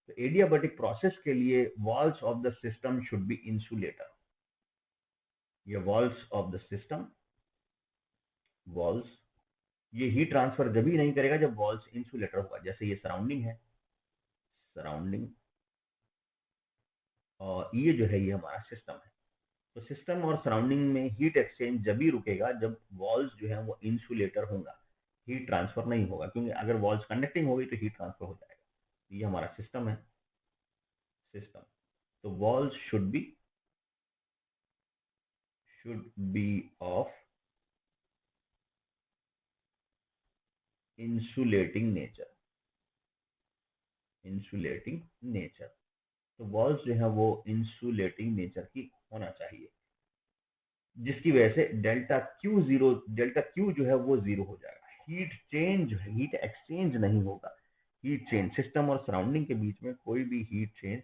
तो एडियाबैटिक प्रोसेस के लिए walls of the system should be insulator. ये walls of the system, walls, ये हीट ट्रांसफर जब ही नहीं करेगा जब वॉल्स इंसुलेटर होगा। जैसे ये सराउंडिंग है, सराउंडिंग, और ये जो है ये हमारा सिस्टम है। तो सिस्टम और सराउंडिंग में हीट एक्सचेंज जब ही रुकेगा जब वॉल्स जो है वो इंसुलेटर होगा, हीट ट्रांसफर नहीं होगा, क्योंकि अगर वॉल्स कंडक्टिंग होगी तो हीट ट्रांसफर हो जाएगा। ये हमारा सिस्टम है, सिस्टम। तो walls should be of insulating nature. तो वॉल्स जो है वो इंसुलेटिंग नेचर की होना चाहिए, जिसकी वजह से डेल्टा क्यू जो है वो 0 हो जाएगा। हीट एक्सचेंज नहीं होगा। हीट चेंज सिस्टम और सराउंडिंग के बीच में कोई भी हीट चेंज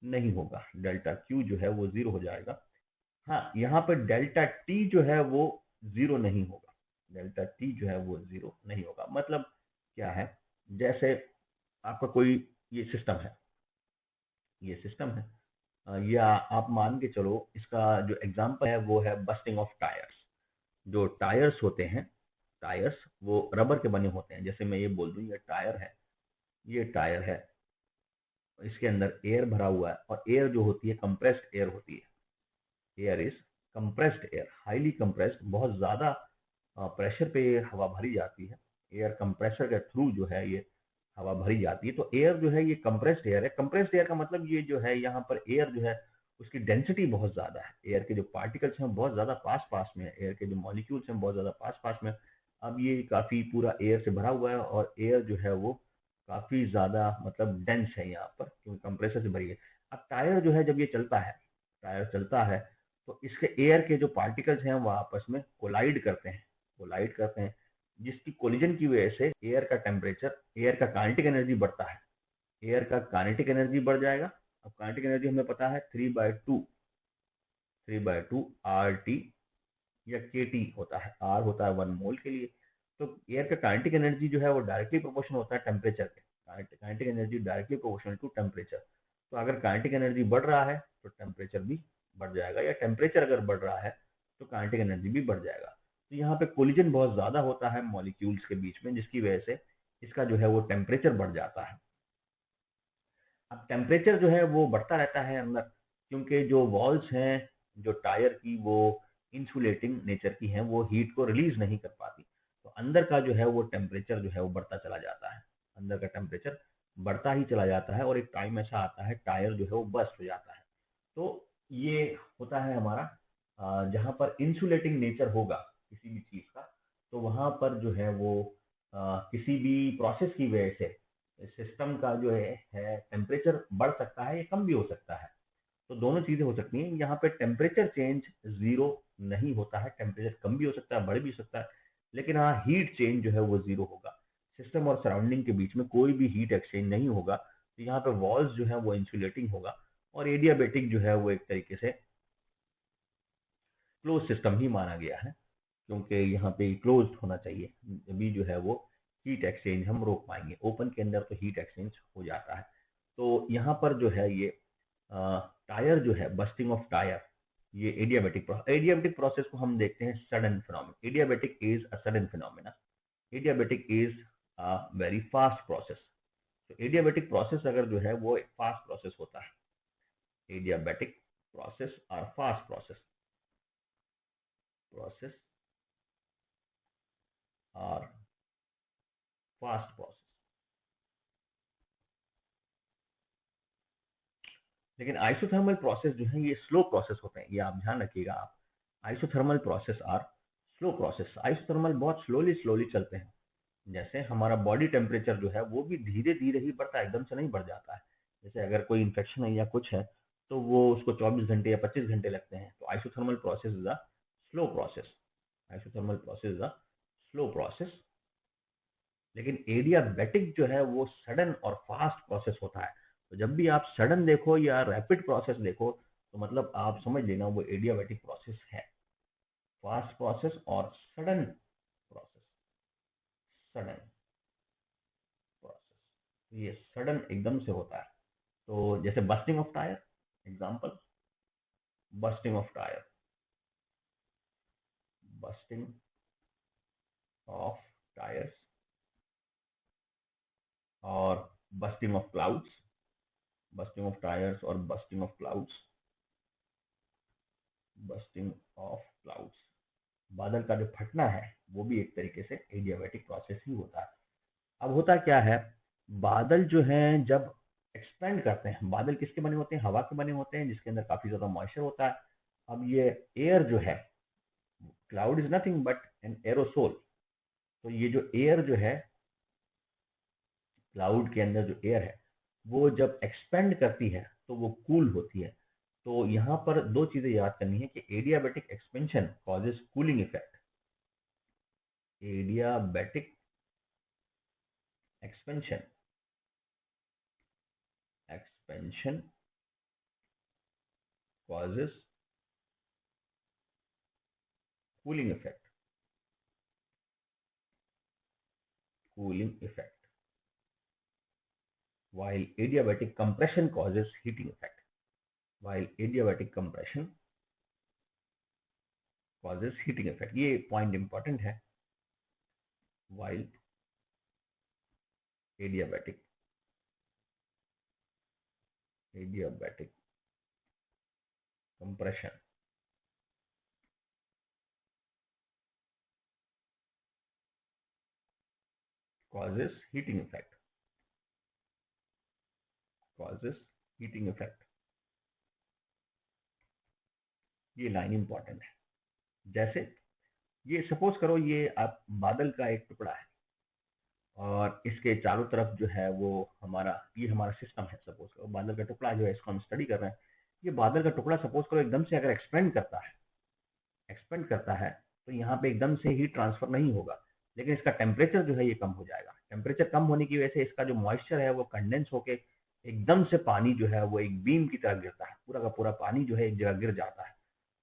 नहीं होगा। डेल्टा क्यू जो है वो 0 हो जाएगा। हाँ, यहाँ पर डेल्टा टी जो है वो 0 नहीं होगा। डेल्टा टी जो है वो 0 नहीं होगा। मतलब क्या है, जैसे आपका कोई ये सिस्टम है, या आप मान के चलो, इसका जो एग्जांपल है वो है बस्टिंग ऑफ टायर्स। जो टायर्स होते हैं, टायर्स वो रबर के बने होते हैं। जैसे मैं ये बोल दूं ये टायर है, इसके अंदर एयर भरा हुआ है, और एयर जो होती है कंप्रेस्ड एयर होती है। Air is compressed air, highly compressed, बहुत ज्यादा प्रेशर पे हवा भरी जाती है। एयर कंप्रेसर के थ्रू जो है ये हवा भरी जाती है। तो एयर जो है ये कंप्रेस्ड एयर है। कंप्रेस्ड एयर का मतलब ये जो है यहाँ पर एयर जो है उसकी डेंसिटी बहुत ज्यादा है। एयर के जो पार्टिकल्स हैं बहुत ज्यादा पास में है, एयर के जो मॉलिक्यूल्स हैं बहुत ज्यादा पास में। अब ये काफी पूरा एयर से भरा हुआ है, और एयर जो है वो काफी ज्यादा मतलब डेंस है यहाँ पर, क्योंकि कंप्रेसर से भरी है। अब टायर जो है जब ये चलता है, तो इसके एयर के जो पार्टिकल्स हैं वो आपस में कोलाइड करते हैं, जिसकी कोलिजन की वजह से एयर का टेम्परेचर, एयर का काइनेटिक एनर्जी बढ़ता है। एयर का काइनेटिक एनर्जी बढ़ जाएगा। अब काइनेटिक एनर्जी हमें पता है 3/2 आर टी या के टी होता है। आर होता है 1 मोल के लिए। तो एयर का काइनेटिक एनर्जी जो है वो डायरेक्टली प्रोपोर्शनल होता है टेम्परेचर के। Kinetic energy directly proportional to temperature. तो अगर काइनेटिक एनर्जी बढ़ रहा है तो टेम्परेचर भी बढ़ जाएगा, या टेम्परेचर अगर बढ़ रहा है तो काइनेटिक एनर्जी भी बढ़ जाएगा। तो यहाँ पे कोलिजन बहुत ज्यादा होता है मॉलिक्यूल्स के बीच में, जिसकी वजह से इसका जो है वो टेम्परेचर बढ़ जाता है। अब टेम्परेचर जो है वो बढ़ता रहता है अंदर, क्योंकि जो वॉल्स हैं जो टायर की वो इंसुलेटिंग नेचर की हैं, वो हीट को रिलीज नहीं कर पाती। तो अंदर का जो है वो टेम्परेचर जो है वो बढ़ता चला जाता है। अंदर का टेम्परेचर बढ़ता ही चला जाता है और एक टाइम ऐसा आता है टायर जो है वो बस्ट हो जाता है। तो ये होता है हमारा जहाँ पर इंसुलेटिंग नेचर होगा किसी भी चीज का, तो वहां पर जो है वो किसी भी प्रोसेस की वजह से सिस्टम का जो है टेम्परेचर बढ़ सकता है या कम भी हो सकता है। तो दोनों चीजें हो सकती हैं। यहाँ पे टेम्परेचर चेंज जीरो नहीं होता है, टेम्परेचर कम भी हो सकता है, बढ़ भी सकता है, लेकिन हाँ हीट चेंज जो है वो जीरो होगा। सिस्टम और सराउंडिंग के बीच में कोई भी हीट एक्सचेंज नहीं होगा। तो यहाँ पे वॉल्स जो है वो इंसुलेटिंग होगा और एडियाबेटिक जो है वो एक तरीके से क्लोज सिस्टम ही माना गया है, क्योंकि यहाँ पे क्लोज होना चाहिए, अभी जो है वो हीट एक्सचेंज हम रोक पाएंगे। ओपन के अंदर तो हीट एक्सचेंज हो जाता है। तो यहाँ पर जो है ये टायर जो है, बस्टिंग ऑफ टायर, ये एडियाबेटिक प्रोसेस को हम देखते हैं sudden phenomena. Adiabatic is a sudden phenomena. Adiabatic is a very fast process. तो एडियाबेटिक प्रोसेस अगर जो है वो एक फास्ट प्रोसेस होता है। एडियाबेटिक प्रोसेस और फास्ट प्रोसेस और फास्ट प्रोसेस। लेकिन आइसोथर्मल प्रोसेस जो है ये स्लो प्रोसेस होते हैं, ये आप ध्यान रखिएगा। आप isothermal process are slow process. Isothermal बहुत स्लोली स्लोली चलते हैं। जैसे हमारा बॉडी टेम्परेचर जो है वो भी धीरे धीरे ही बढ़ता है, एकदम से नहीं बढ़ जाता है। जैसे अगर कोई इन्फेक्शन है या कुछ है तो वो उसको 24 घंटे या 25 घंटे लगते हैं। तो isothermal process is a slow process. Isothermal process is a slow process. लेकिन एडियाबैटिक जो है वो सडन और फास्ट प्रोसेस होता है। तो जब भी आप सडन देखो या रैपिड प्रोसेस देखो तो मतलब आप समझ लेना वो एडियाबैटिक प्रोसेस है। फास्ट प्रोसेस और सडन प्रोसेस, सडन प्रोसेस, ये सडन एकदम से होता है। तो जैसे bursting of tyre, example, bursting of tyre, bursting of tyres, और bursting of clouds, bursting of tyres और bursting of clouds, bursting of clouds. बादल का जो फटना है वो भी एक तरीके से एडियाबैटिक प्रोसेस ही होता है। अब होता क्या है, बादल जो हैं जब एक्सपेंड करते हैं, बादल किसके बने होते हैं, हवा के बने होते हैं, जिसके अंदर काफी ज्यादा मॉइस्चर होता है। अब ये एयर जो है, cloud is nothing but an aerosol. तो ये जो एयर जो है, क्लाउड के अंदर जो एयर है वो जब एक्सपेंड करती है तो वो कूल होती है। तो यहाँ पर दो चीजें याद करनी है कि adiabatic expansion causes cooling effect. Adiabatic expansion, expansion causes cooling effect, cooling effect, while adiabatic compression causes heating effect, while adiabatic compression causes heating effect। ये पॉइंट इंपॉर्टेंट है। while adiabatic compression causes heating effect, causes heating effect। ये line important है। जैसे ये suppose करो ये आप बादल का एक टुकड़ा है और इसके चारों तरफ जो है वो हमारा, ये हमारा सिस्टम है। सपोज करो बादल का टुकड़ा जो है, इसको हम स्टडी कर रहे हैं। ये बादल का टुकड़ा सपोज करो एकदम से अगर एक्सपेंड करता है तो यहाँ पे एकदम से हीट ट्रांसफर नहीं होगा, लेकिन इसका टेम्परेचर जो है ये कम हो जाएगा। टेम्परेचर कम होने की वजह से इसका जो मॉइस्चर है वो कंडेंस होके एकदम से पानी जो है वो एक बीम की तरह गिरता है, पूरा का पूरा पानी जो है एक जगह गिर जाता है।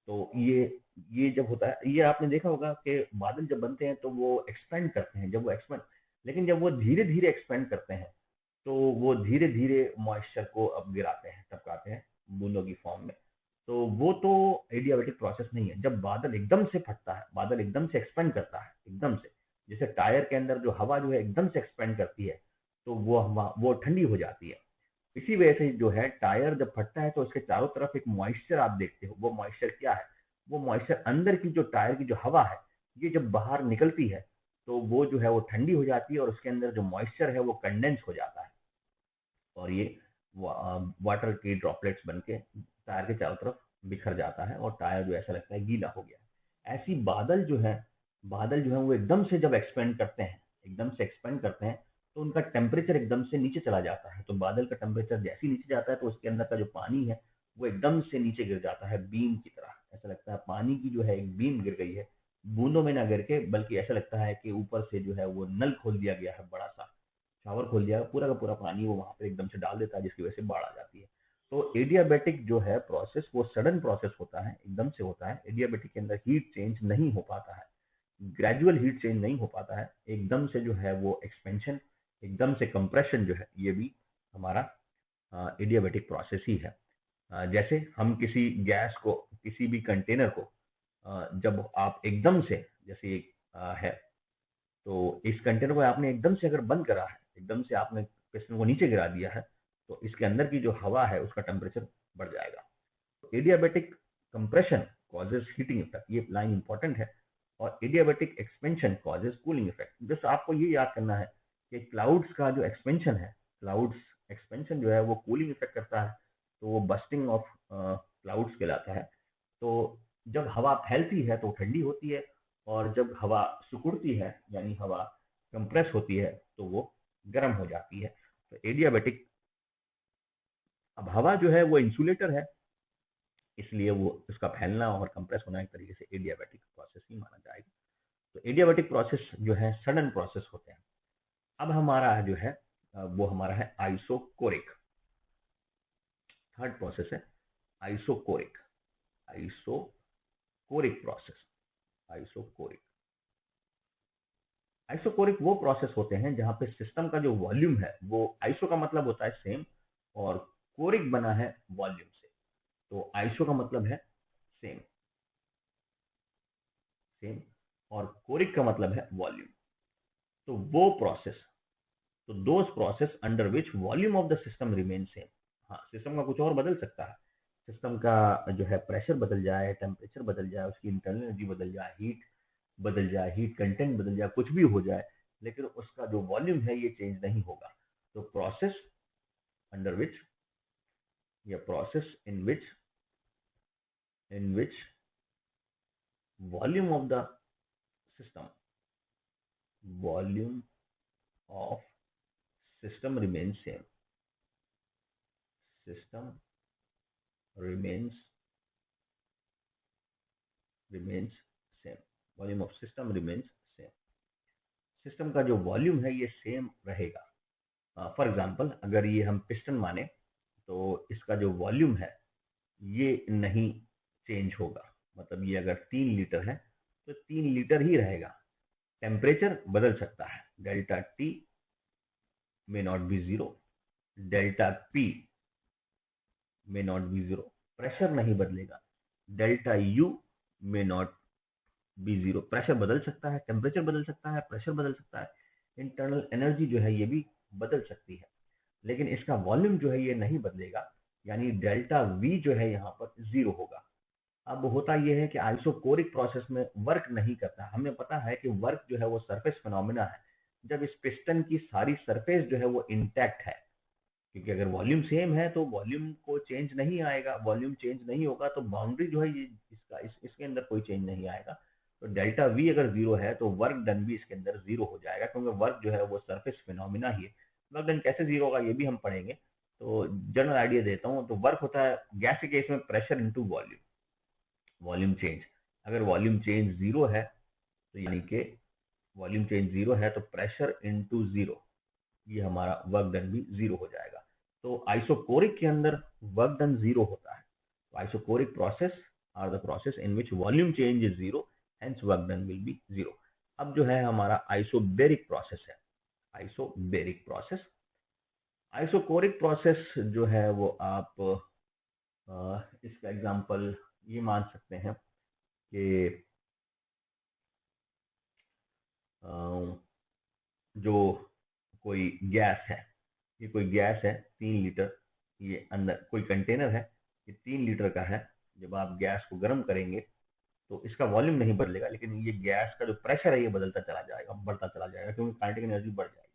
तो ये जब होता है, ये आपने देखा होगा कि बादल जब बनते हैं तो वो एक्सपेंड करते हैं, लेकिन जब वो धीरे धीरे एक्सपेंड करते हैं तो वो धीरे धीरे मॉइस्चर को अब गिराते हैं, टपकाते हैं बूंदों की फॉर्म में। तो वो तो एडियाबैटिक प्रोसेस नहीं है। जब बादल एकदम से फटता है, बादल एकदम से एक्सपेंड करता है, एकदम से, जैसे टायर के अंदर जो हवा जो है एकदम से एक्सपेंड करती है तो वो ठंडी हो जाती है। इसी वजह से जो है टायर जब फटता है तो उसके चारों तरफ एक मॉइस्चर आप देखते हो। वो मॉइस्चर क्या है? वो मॉइस्चर अंदर की जो टायर की जो हवा है, ये जब बाहर निकलती है तो वो जो है वो ठंडी हो जाती है और उसके अंदर जो मॉइस्चर है वो कंडेंस हो जाता है और ये वाटर की ड्रॉपलेट्स बन के टायर के चारों तरफ बिखर जाता है और टायर जो ऐसा लगता है गीला हो गया। ऐसी बादल जो है वो एकदम से जब एक्सपेंड करते हैं तो उनका टेम्परेचर एकदम से नीचे चला जाता है। तो बादल का टेम्परेचर जैसे ही नीचे जाता है तो उसके अंदर का जो पानी है वो एकदम से नीचे गिर जाता है बीम की तरह। ऐसा लगता है पानी की जो है एक बीम गिर गई है, बूंदों में ना गिर के, बल्कि ऐसा लगता है कि ऊपर से जो है वो नल खोल दिया गया है, बड़ा सा शावर खोल दिया, पूरा का पूरा पानी वो वहां पर एकदम से डाल देता है, जिसकी वजह से बाढ़ आ जाती है। तो एडियाबैटिक जो है प्रोसेस वो सडन प्रोसेस होता है, एकदम से होता है। एडियाबैटिक के अंदर हीट चेंज नहीं हो पाता है, ग्रेजुअल हीट चेंज नहीं हो पाता है, एकदम से जो है वो एक्सपेंशन, एकदम से कंप्रेशन जो है ये भी हमारा एडियाबैटिक प्रोसेस ही है। जैसे हम किसी गैस को, किसी भी कंटेनर को जब आप एकदम से, जैसे है तो इस कंटेनर को आपने एकदम से अगर बंद करा है, एकदम से आपने पिस्टन को नीचे गिरा दिया है तो इसके अंदर की जो हवा है उसका टेम्परेचर बढ़ जाएगा। तो adiabatic compression causes heating effect, ये लाइन इंपॉर्टेंट है, और adiabatic expansion causes cooling effect. Just आपको ये याद करना है कि क्लाउड्स का जो एक्सपेंशन है, क्लाउड्स एक्सपेंशन जो है वो कूलिंग इफेक्ट करता है, तो वो बस्टिंग ऑफ क्लाउड्स कहलाता है। तो जब हवा फैलती है तो ठंडी होती है, और जब हवा सिकुड़ती है यानी हवा कंप्रेस होती है तो वो गर्म हो जाती है। तो एडियाबैटिक, अब हवा जो है वो इंसुलेटर है, इसलिए वो उसका फैलना और कंप्रेस होना एक तरीके से एडियाबैटिक प्रोसेस ही माना जाएगा। तो एडियाबैटिक प्रोसेस जो है सडन प्रोसेस होते हैं। अब हमारा जो है वो हमारा है आइसोकोरिक। थर्ड प्रोसेस है isochoric. Isochoric process. Isochoric isochoric वो प्रोसेस होते हैं जहां पे सिस्टम का जो वॉल्यूम है वो, आइसो का मतलब होता है सेम, और कोरिक बना है वॉल्यूम से। तो आइसो का मतलब है सेम, और कोरिक का मतलब है वॉल्यूम। तो वो प्रोसेस, तो those process under which volume of the system remain same. हाँ, सिस्टम का कुछ और बदल सकता है, सिस्टम का जो है प्रेशर बदल जाए, टेम्परेचर बदल जाए, उसकी इंटरनल एनर्जी बदल जाए, हीट बदल जाए, हीट कंटेंट बदल जाए, कुछ भी हो जाए, लेकिन उसका जो वॉल्यूम है ये चेंज नहीं होगा। तो प्रोसेस अंडर विच, या process in which volume of the system remains same, system remains same, volume of system remains same, system का जो वॉल्यूम है ये सेम रहेगा। फॉर एग्जांपल अगर ये हम पिस्टन माने तो इसका जो वॉल्यूम है ये नहीं चेंज होगा, मतलब ये अगर 3 लीटर है तो 3 लीटर ही रहेगा। टेम्परेचर बदल सकता है, delta T may not be 0, delta P may not be 0, pressure नहीं बदलेगा, delta U may not be 0, pressure बदल सकता है, टेम्परेचर बदल सकता है, प्रेशर बदल सकता है, इंटरनल एनर्जी जो है ये भी बदल सकती है, लेकिन इसका वॉल्यूम जो है ये नहीं बदलेगा, यानी डेल्टा वी जो है यहाँ पर 0 होगा। अब होता यह है कि आइसोकोरिक प्रोसेस में वर्क नहीं करता। हमें पता है कि वर्क जो है वो सरफेस फिनोमिना है, जब इस पिस्टन की सारी सरफेस जो है वो इंटैक्ट है, क्योंकि अगर वॉल्यूम सेम है तो वॉल्यूम को चेंज नहीं आएगा, वॉल्यूम चेंज नहीं होगा तो बाउंड्री जो है ये इसके अंदर कोई चेंज नहीं आएगा। तो डेल्टा वी अगर 0 है तो वर्क डन भी इसके अंदर 0 हो जाएगा, क्योंकि वर्क जो है वो सरफेस फिनोमिना ही है। वर्क डन कैसे 0 होगा ये भी हम पढ़ेंगे, तो जनरल आइडिया देता हूँ। तो वर्क होता है गैस के केस में pressure into volume, volume change. अगर वॉल्यूम चेंज जीरो है तो यानी कि वॉल्यूम चेंज जीरो है तो प्रेशर इनटू जीरो, ये हमारा वर्क डन भी जीरो हो जाएगा। तो आइसोकोरिक के अंदर वर्क डन जीरो होता है। तो isochoric process are the process in which volume change is zero, hence work done will be zero. अब जो है हमारा आइसोबेरिक प्रोसेस है, आइसोबेरिक प्रोसेस। आइसोकोरिक प्रोसेस जो है वो आप इसका एग्जांपल ये मान सकते हैं कि जो कोई गैस है, ये कोई गैस है 3 लीटर, ये अंदर कोई कंटेनर है, ये 3 लीटर का है। जब आप गैस को गर्म करेंगे तो इसका वॉल्यूम नहीं बदलेगा, लेकिन ये गैस का जो प्रेशर है ये बदलता चला जाएगा, बढ़ता चला जाएगा, क्योंकि काइनेटिक एनर्जी बढ़ जाएगी।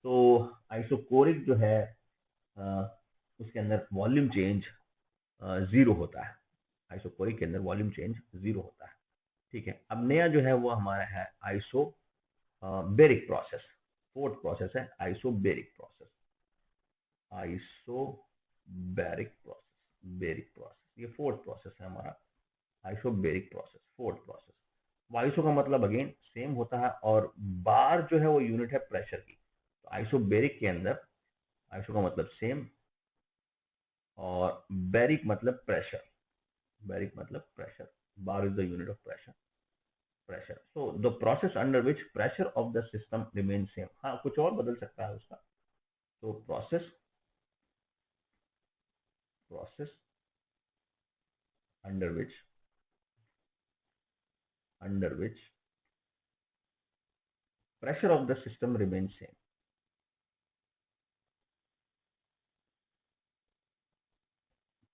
तो आइसोकोरिक जो है उसके अंदर वॉल्यूम चेंज जीरो होता है, आइसोकोरिक के अंदर वॉल्यूम चेंज जीरो होता है। ठीक है, अब नया जो है वो हमारा है आइसोबेरिक प्रोसेस, फोर्थ प्रोसेस है isobaric process, isobaric process, बेरिक process, ये फोर्थ प्रोसेस है हमारा isobaric process, fourth process. Iso का मतलब अगेन सेम होता है और बार जो है वो यूनिट है प्रेशर की। तो आइसोबेरिक के अंदर आइसो का मतलब सेम और बेरिक मतलब प्रेशर, बेरिक मतलब pressure, bar is the unit of pressure, pressure. So the process under which pressure of the system remain same, हाँ कुछ और बदल सकता है उसका। तो process, process under which pressure of the system remains same,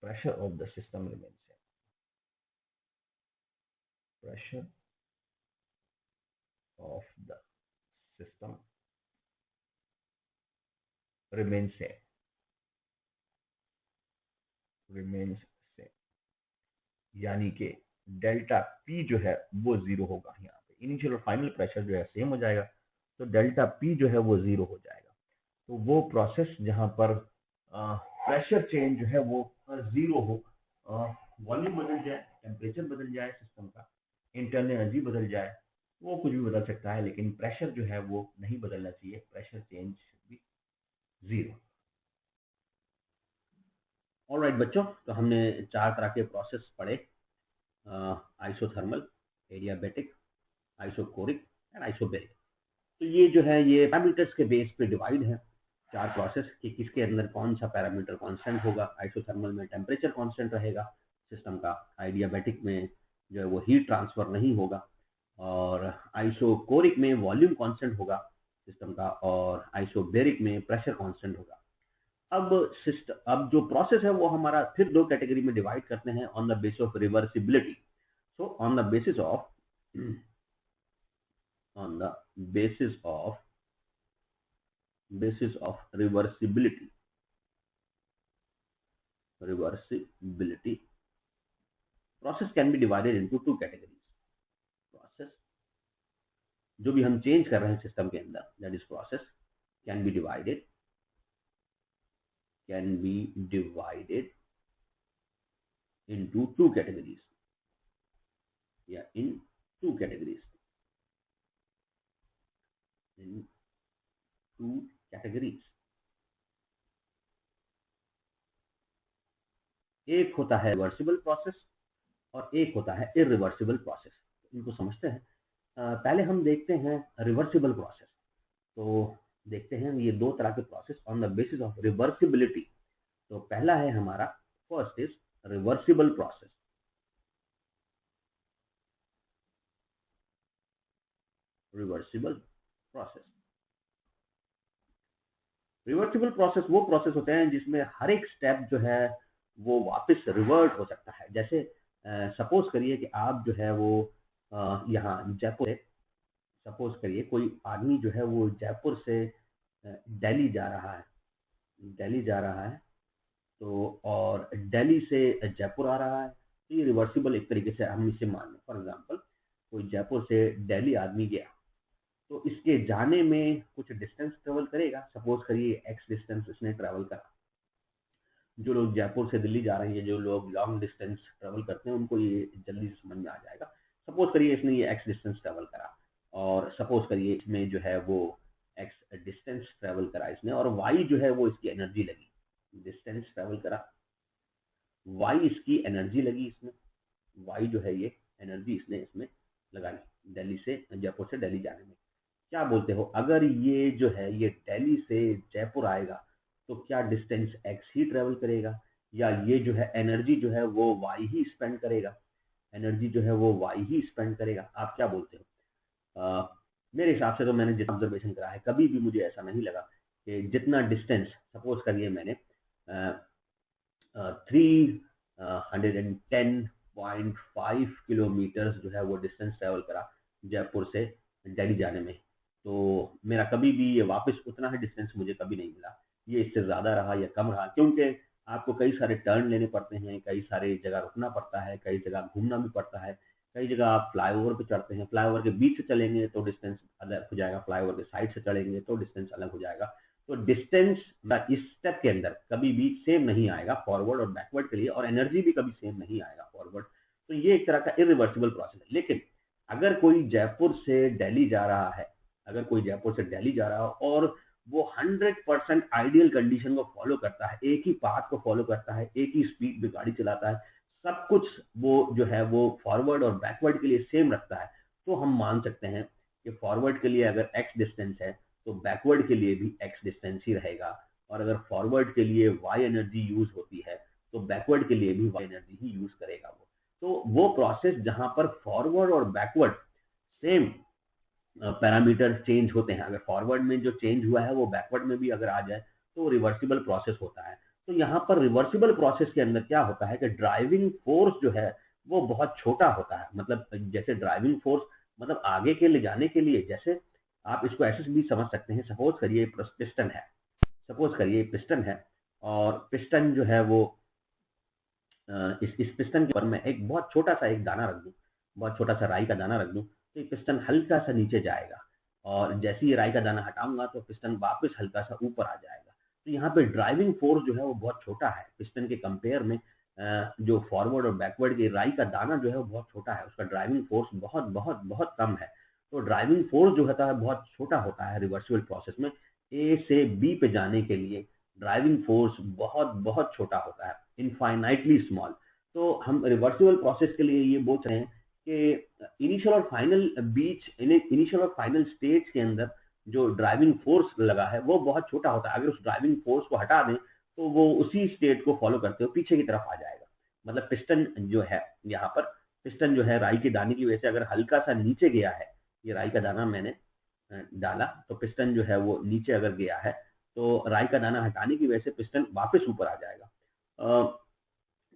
pressure of the system remains same, pressure of the system remains same, remains same, यानी कि डेल्टा पी जो है वो जीरो होगा। यहाँ पे इनिशियल और फाइनल प्रेशर जो है सेम हो जाएगा, तो डेल्टा पी जो है वो जीरो हो जाएगा। तो वो प्रोसेस जहां पर प्रेशर चेंज जो है वो जीरो हो, वॉल्यूम बदल जाए, टेम्परेचर बदल जाए सिस्टम का, इंटरनल एनर्जी बदल जाए, वो कुछ भी बदल सकता है, लेकिन प्रेशर जो है वो नहीं बदलना चाहिए, प्रेशर चेंज भी जीरो। ऑलराइट बच्चों, तो हमने 4 तरह के प्रोसेस पढ़े, isothermal, adiabatic, isochoric and isobaric. तो ये जो है ये पैरामीटर्स के बेस पे डिवाइड है 4 प्रोसेस कि किसके अंदर कौन सा पैरामीटर कांस्टेंट होगा। आइसोथर्मल में टेम्परेचर कांस्टेंट रहेगा सिस्टम का, आइडियाबेटिक में जो है वो हीट ट्रांसफर नहीं होगा, और आइसोकोरिक में वॉल्यूम कांस्टेंट होगा सिस्टम का, और आइसोबेरिक में प्रेशर कांस्टेंट होगा। अब जो प्रोसेस है वो हमारा फिर 2 कैटेगरी में डिवाइड करते हैं on the basis of reversibility. So on the basis of reversibility process can be divided into 2 categories। process जो भी हम चेंज कर रहे हैं सिस्टम के अंदर, that is process can be divided into 2 categories, या in 2 categories, in 2 categories। एक होता है रिवर्सिबल प्रोसेस और एक होता है इरिवर्सिबल प्रोसेस। इनको समझते हैं। पहले हम देखते हैं रिवर्सिबल प्रोसेस। तो देखते हैं ये 2 तरह के process on the basis of reversibility. तो पहला है हमारा, first is reversible process. Reversible process, reversible process वो प्रोसेस होते हैं जिसमें हर एक स्टेप जो है वो वापस रिवर्ट हो सकता है। जैसे सपोज करिए कि आप जो है वो यहाँ जयपुर से, सपोज करिए कोई आदमी जो है वो जयपुर से दिल्ली जा रहा है, दिल्ली जा रहा है, तो और दिल्ली से जयपुर आ रहा है, तो ये रिवर्सिबल एक तरीके से हम इसे मान लें। फॉर एग्जांपल कोई जयपुर से दिल्ली आदमी गया, तो इसके जाने में कुछ डिस्टेंस ट्रेवल करेगा, सपोज करिए एक्स डिस्टेंस उसने ट्रेवल करा, जो लोग जयपुर से दिल्ली जा रहे हैं, जो लोग लॉन्ग डिस्टेंस ट्रेवल करते हैं, उनको ये जल्दी से समझ में आ जाएगा। सपोज करिए इसने ये एक्स डिस्टेंस ट्रेवल करा, और सपोज करिए इसमें जो है वो एक्स डिस्टेंस ट्रेवल करा इसने, और वाई जो है वो इसकी एनर्जी लगी। डिस्टेंस ट्रेवल करा, वाई इसकी एनर्जी लगी इसमें, वाई जो है ये एनर्जी इसने इसमें लगाई दिल्ली से, जयपुर से दिल्ली जाने में। क्या बोलते हो, अगर ये जो है ये दिल्ली से जयपुर आएगा तो क्या डिस्टेंस एक्स ही ट्रेवल करेगा, या ये जो है एनर्जी जो है वो वाई ही स्पेंड करेगा, एनर्जी जो है वो वाई ही स्पेंड करेगा? आप क्या बोलते हो? मेरे हिसाब से तो मैंने जितना ऑब्जर्वेशन करा है, कभी भी मुझे ऐसा नहीं लगा कि जितना डिस्टेंस, सपोज करिए मैंने 310.5 किलोमीटर जो है वो डिस्टेंस ट्रेवल करा जयपुर से दिल्ली जाने में, तो मेरा कभी भी ये वापस उतना ही डिस्टेंस मुझे कभी नहीं मिला। ये इससे ज्यादा रहा या कम रहा, क्योंकि आपको कई सारे टर्न लेने पड़ते हैं, कई सारे जगह रुकना पड़ता है, कई जगह घूमना भी पड़ता है, कई जगह आप फ्लाईओवर पे चढ़ते हैं, फ्लाईओवर के बीच से चलेंगे तो डिस्टेंस अलग हो जाएगा, फ्लाईओवर के साइड से चलेंगे तो डिस्टेंस अलग हो जाएगा। तो डिस्टेंस इस स्टेप के अंदर कभी भी सेम नहीं आएगा फॉरवर्ड और बैकवर्ड के लिए, और एनर्जी भी कभी सेम नहीं आएगा फॉरवर्ड। तो ये एक तरह का इरिवर्सिबल प्रोसेस है। लेकिन अगर कोई जयपुर से दिल्ली जा रहा है, अगर कोई जयपुर से दिल्ली जा रहा है और वो 100% आइडियल कंडीशन को फॉलो करता है, एक ही पाथ को फॉलो करता है, एक ही स्पीड में गाड़ी चलाता है, सब कुछ वो जो है वो फॉरवर्ड और बैकवर्ड के लिए सेम रखता है, तो हम मान सकते हैं कि फॉरवर्ड के लिए अगर एक्स डिस्टेंस है तो बैकवर्ड के लिए भी एक्स डिस्टेंस ही रहेगा, और अगर फॉरवर्ड के लिए वाई एनर्जी यूज होती है तो बैकवर्ड के लिए भी वाई एनर्जी ही यूज करेगा वो। तो वो प्रोसेस जहां पर फॉरवर्ड और बैकवर्ड सेम पैरामीटर चेंज होते हैं, अगर फॉरवर्ड में जो चेंज हुआ है वो बैकवर्ड में भी अगर आ जाए तो रिवर्सिबल प्रोसेस होता है। तो यहाँ पर रिवर्सिबल प्रोसेस के अंदर क्या होता है कि ड्राइविंग फोर्स जो है वो बहुत छोटा होता है। मतलब जैसे ड्राइविंग फोर्स मतलब आगे के ले जाने के लिए, जैसे आप इसको ऐसे भी समझ सकते हैं, सपोज करिए पिस्टन है, सपोज करिए पिस्टन है, और पिस्टन जो है वो इस पिस्टन के ऊपर मैं एक बहुत छोटा सा एक दाना रख दूं, बहुत छोटा सा राई का दाना रख दूं, तो ये पिस्टन हल्का सा नीचे जाएगा, और जैसे ही राई का दाना हटाऊंगा तो पिस्टन वापस हल्का सा ऊपर आ जाएगा। तो यहाँ पे ड्राइविंग फोर्स जो है वो बहुत छोटा है पिस्टन के कंपेयर में। जो फॉरवर्ड और बैकवर्ड के राई का दाना जो है वो बहुत छोटा है, उसका ड्राइविंग फोर्स बहुत बहुत बहुत कम है। तो ड्राइविंग फोर्स जो होता है बहुत छोटा होता है रिवर्सिबल प्रोसेस में। ए से बी पे जाने के लिए ड्राइविंग फोर्स बहुत बहुत छोटा होता है, इनफाइनाइटली स्मॉल। तो हम रिवर्सिबल प्रोसेस के लिए ये बोल रहे हैं कि इनिशियल और फाइनल इनिशियल और फाइनल स्टेज के अंदर जो ड्राइविंग फोर्स लगा है वो बहुत छोटा होता है। अगर उस ड्राइविंग फोर्स को हटा दें तो वो उसी स्टेट को फॉलो करते हुए पीछे की तरफ आ जाएगा। मतलब पिस्टन जो है, यहाँ पर पिस्टन जो है राई के दाने की वजह से अगर हल्का सा नीचे गया है, ये राई का दाना मैंने डाला तो पिस्टन जो है वो नीचे अगर गया है तो राई का दाना हटाने की वजह से पिस्टन वापस ऊपर आ जाएगा।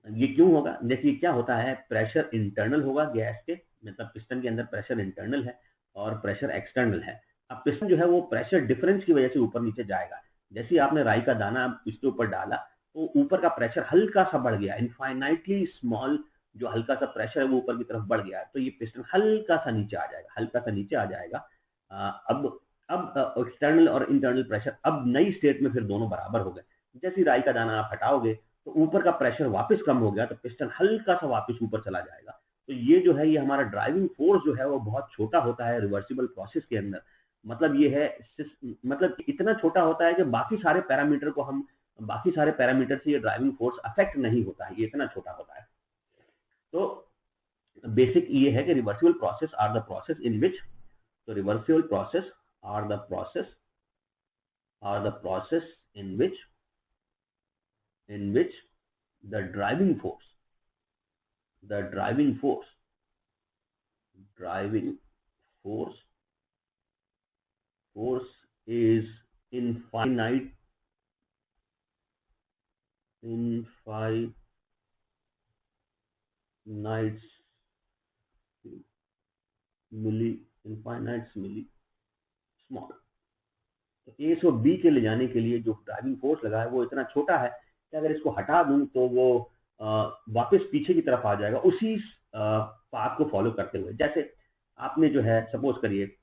ये क्यों होगा? देखिए क्या होता है, प्रेशर इंटरनल होगा गैस के, मतलब पिस्टन के अंदर प्रेशर इंटरनल है और प्रेशर एक्सटर्नल है। अब पिस्टन जो है वो प्रेशर डिफरेंस की वजह से ऊपर नीचे जाएगा। जैसे ही आपने राई का दाना इसके ऊपर डाला तो ऊपर का प्रेशर हल्का सा बढ़ गया, इनफाइनाइटली स्मॉल जो हल्का सा प्रेशर है वो ऊपर की तरफ बढ़ गया, तो ये पिस्टन हल्का सा नीचे आ जाएगा, हल्का सा नीचे आ जाएगा। अब एक्सटर्नल और इंटरनल प्रेशर अब नई स्टेट में फिर दोनों बराबर हो गए। जैसे ही राई का दाना आप हटाओगे तो ऊपर का प्रेशर वापस कम हो गया, तो पिस्टन हल्का सा वापस ऊपर चला जाएगा। तो ये जो है ये हमारा ड्राइविंग फोर्स जो है वो बहुत छोटा होता है रिवर्सिबल प्रोसेस के अंदर। मतलब ये है, मतलब इतना छोटा होता है कि बाकी सारे पैरामीटर से ये ड्राइविंग फोर्स अफेक्ट नहीं होता है, ये इतना छोटा होता है। तो बेसिक ये है कि reversible process are the process in which, तो reversible process are the process in which the driving force is infinite milli small। तो ए से बी के ले जाने के लिए जो ड्राइविंग फोर्स लगा है वो इतना छोटा है कि अगर इसको हटा दूं तो वो वापस पीछे की तरफ आ जाएगा उसी पाथ को फॉलो करते हुए। जैसे आपने जो है सपोज करिए